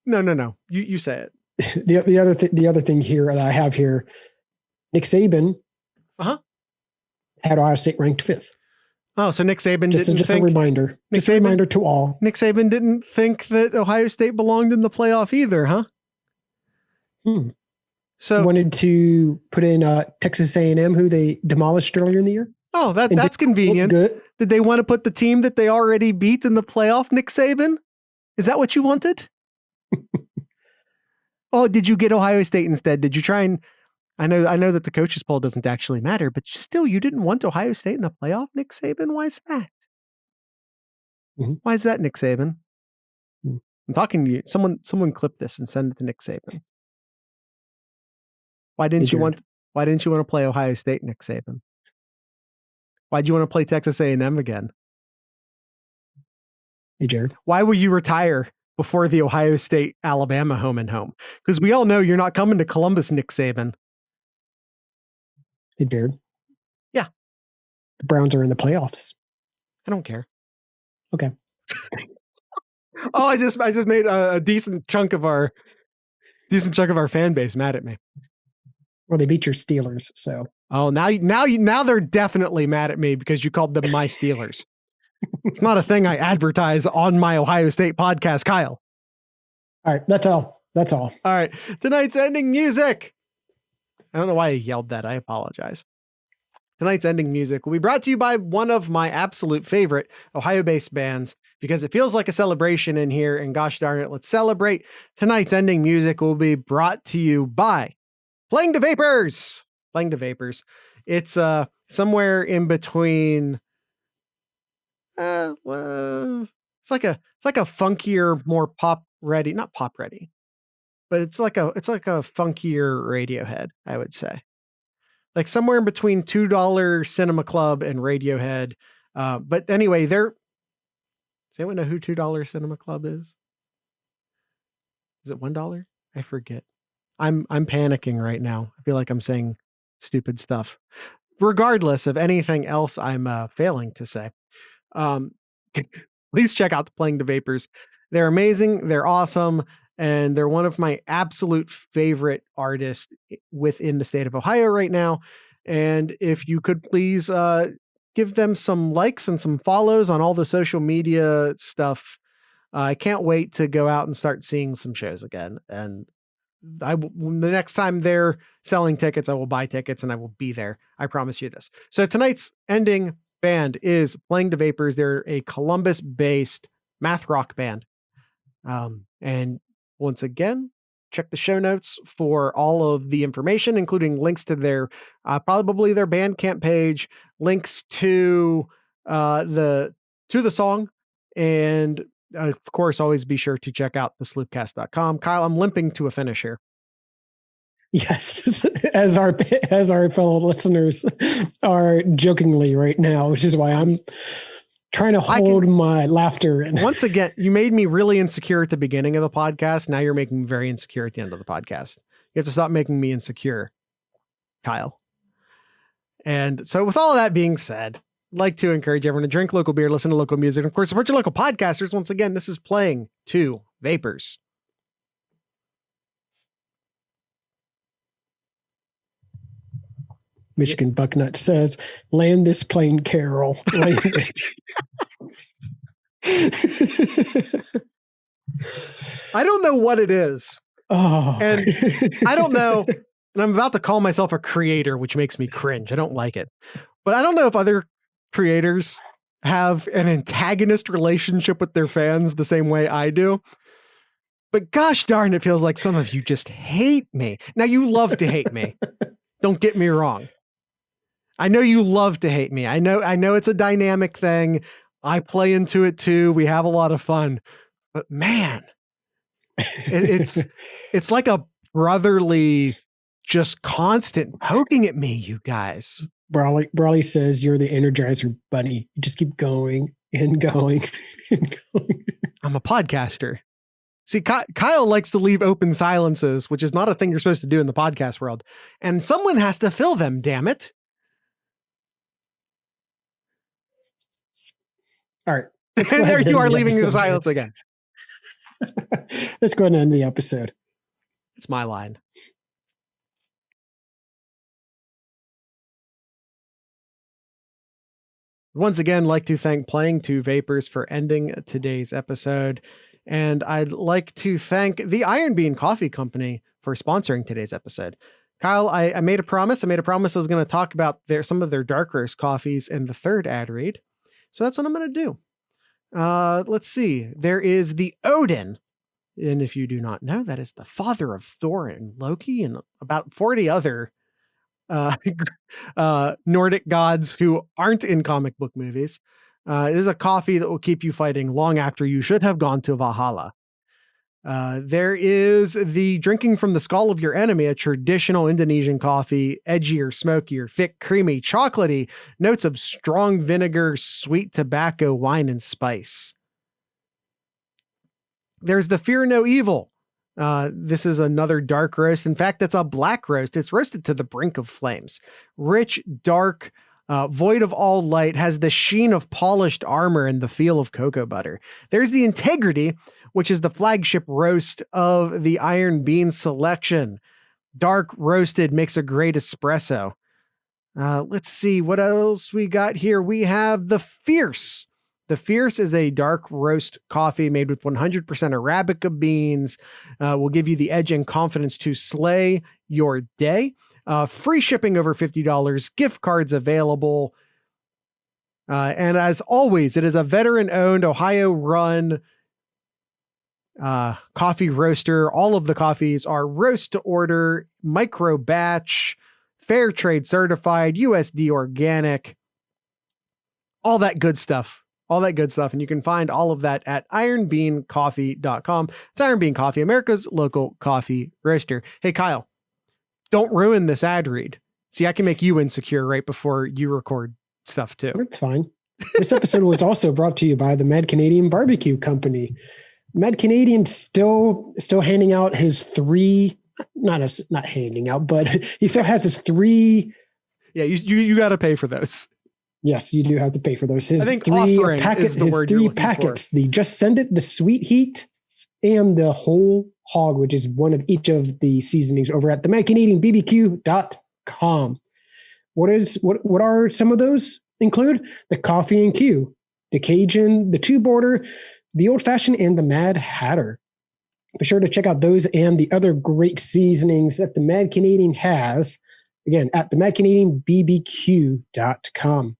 Speaker 2: no. You say it.
Speaker 1: The other thing here that I have here, Nick Saban had Ohio State ranked 5th.
Speaker 2: Oh, so Nick Saban
Speaker 1: just a reminder. A reminder to all.
Speaker 2: Nick Saban didn't think that Ohio State belonged in the playoff either, huh?
Speaker 1: So wanted to put in Texas A&M, who they demolished earlier in the year.
Speaker 2: Oh, that's convenient. Did they want to put the team that they already beat in the playoff, Nick Saban? Is that what you wanted? Oh, did you get Ohio State instead? Did you try and... I know that the coaches poll doesn't actually matter, but still, you didn't want Ohio State in the playoff, Nick Saban. Why is that? Mm-hmm. Why is that, Nick Saban? Mm-hmm. I'm talking to you. Someone clip this and send it to Nick Saban. Why didn't you want to play Ohio State, Nick Saban? Why'd you want to play Texas A&M again?
Speaker 1: Hey, Jared.
Speaker 2: Why will you retire before the Ohio State Alabama home and home? Because we all know you're not coming to Columbus, Nick Saban.
Speaker 1: Hey, Jared.
Speaker 2: Yeah.
Speaker 1: The Browns are in the playoffs.
Speaker 2: I don't care.
Speaker 1: Okay.
Speaker 2: Oh, I just made a decent chunk of our fan base mad at me.
Speaker 1: Well, they beat your Steelers, so.
Speaker 2: Oh, now they're definitely mad at me because you called them my Steelers. It's not a thing I advertise on my Ohio State podcast, Kyle.
Speaker 1: All right, that's all.
Speaker 2: All right, tonight's ending music. I don't know why I yelled that. I apologize. Tonight's ending music will be brought to you by one of my absolute favorite Ohio-based bands because it feels like a celebration in here, and gosh darn it, let's celebrate. Tonight's ending music will be brought to you by Playing to Vapors. Playing to Vapors. It's somewhere in between. It's like a funkier, more pop ready, not pop ready, but it's like a funkier Radiohead, I would say. Like somewhere in between $2 Cinema Club and Radiohead. But anyway, does anyone know who $2 Cinema Club is? Is it $1? I forget. I'm panicking right now. I feel like I'm saying stupid stuff. Regardless of anything else I'm failing to say. Please check out the Playing to Vapors. They're amazing. They're awesome. And they're one of my absolute favorite artists within the state of Ohio right now. And if you could please give them some likes and some follows on all the social media stuff. I can't wait to go out and start seeing some shows again. And the next time they're selling tickets, I will buy tickets and I will be there. I promise you this. So tonight's ending band is Playing to Vapors. They're a Columbus-based math rock band. And once again, check the show notes for all of the information, including links to their probably their Bandcamp page, links to the song, and of course, always be sure to check out thesloopcast.com. Kyle, I'm limping to a finish here.
Speaker 1: Yes, as our fellow listeners are jokingly right now, which is why I'm trying to hold my laughter. And
Speaker 2: once again, you made me really insecure at the beginning of the podcast. Now you're making me very insecure at the end of the podcast. You have to stop making me insecure, Kyle. And so with all of that being said, I'd like to encourage everyone to drink local beer, listen to local music, and of course, support your local podcasters. Once again, this is Playing to Vapors.
Speaker 1: Michigan Bucknut says, land this plain Carol.
Speaker 2: I don't know what it is.
Speaker 1: Oh.
Speaker 2: And I don't know. And I'm about to call myself a creator, which makes me cringe. I don't like it. But I don't know if other creators have an antagonist relationship with their fans the same way I do. But gosh darn, it feels like some of you just hate me. Now, you love to hate me. Don't get me wrong. I know you love to hate me. I know it's a dynamic thing. I play into it too. We have a lot of fun. But man, it's like a brotherly, just constant poking at me, you guys.
Speaker 1: Brawley says you're the Energizer Bunny. You just keep going and going and going.
Speaker 2: I'm a podcaster. See, Kyle likes to leave open silences, which is not a thing you're supposed to do in the podcast world. And someone has to fill them, damn it.
Speaker 1: All right.
Speaker 2: And there you are leaving the silence again.
Speaker 1: Let's go ahead and end the episode.
Speaker 2: It's my line. Once again, like to thank Playing to Vapors for ending today's episode. And I'd like to thank the Iron Bean Coffee Company for sponsoring today's episode. Kyle, I made a promise. I was going to talk about some of their dark roast coffees in the third ad read. So that's what I'm going to do. Let's see. There is the Odin. And if you do not know, that is the father of Thor and Loki and about 40 other Nordic gods who aren't in comic book movies. It is a coffee that will keep you fighting long after you should have gone to Valhalla. There is the Drinking from the Skull of Your Enemy, a traditional Indonesian coffee, edgier, smokier, thick, creamy, chocolatey, notes of strong vinegar, sweet tobacco, wine, and spice. There's the Fear No Evil. This is another dark roast. In fact, it's a black roast. It's roasted to the brink of flames. Rich, dark, void of all light, has the sheen of polished armor and the feel of cocoa butter. There's the Integrity, which is the flagship roast of the Iron Bean selection. Dark roasted, makes a great espresso. Let's see what else we got here. We have the Fierce. The Fierce is a dark roast coffee made with 100% Arabica beans. Will give you the edge and confidence to slay your day. Free shipping over $50. Gift cards available. And as always, it is a veteran-owned, Ohio-run coffee roaster. All of the coffees are roast to order, micro batch, fair trade certified, USD organic, all that good stuff. And you can find all of that at ironbeancoffee.com. It's Iron Bean Coffee, America's local coffee roaster. Hey, Kyle, don't ruin this ad read. See, I can make you insecure right before you record stuff too.
Speaker 1: That's fine. This episode was also brought to you by the Mad Canadian Barbecue Company. Mad Canadian still handing out his three, not handing out, but he still has his three.
Speaker 2: Yeah, you got to pay for those.
Speaker 1: Yes, you do have to pay for those. His
Speaker 2: I think
Speaker 1: three
Speaker 2: packets,
Speaker 1: his three packets, the Just Send It, the Sweet Heat, and the Whole Hog, which is one of each of the seasonings over at the MadCanadianBBQ.com. What are some of those? Include the Coffee and Q, the Cajun, the Two Border, the Old Fashioned, and the Mad Hatter. Be sure to check out those and the other great seasonings that the Mad Canadian has, again, at the MadCanadianBBQ.com.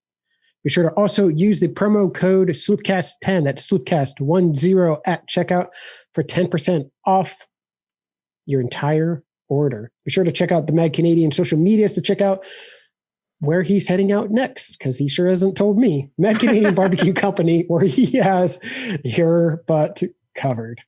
Speaker 1: Be sure to also use the promo code SLOOPCAST10, that's SLOOPCAST10 at checkout for 10% off your entire order. Be sure to check out the Mad Canadian social medias to check out where he's heading out next, because he sure hasn't told me. Mad Canadian Barbecue Company, where he has your butt covered.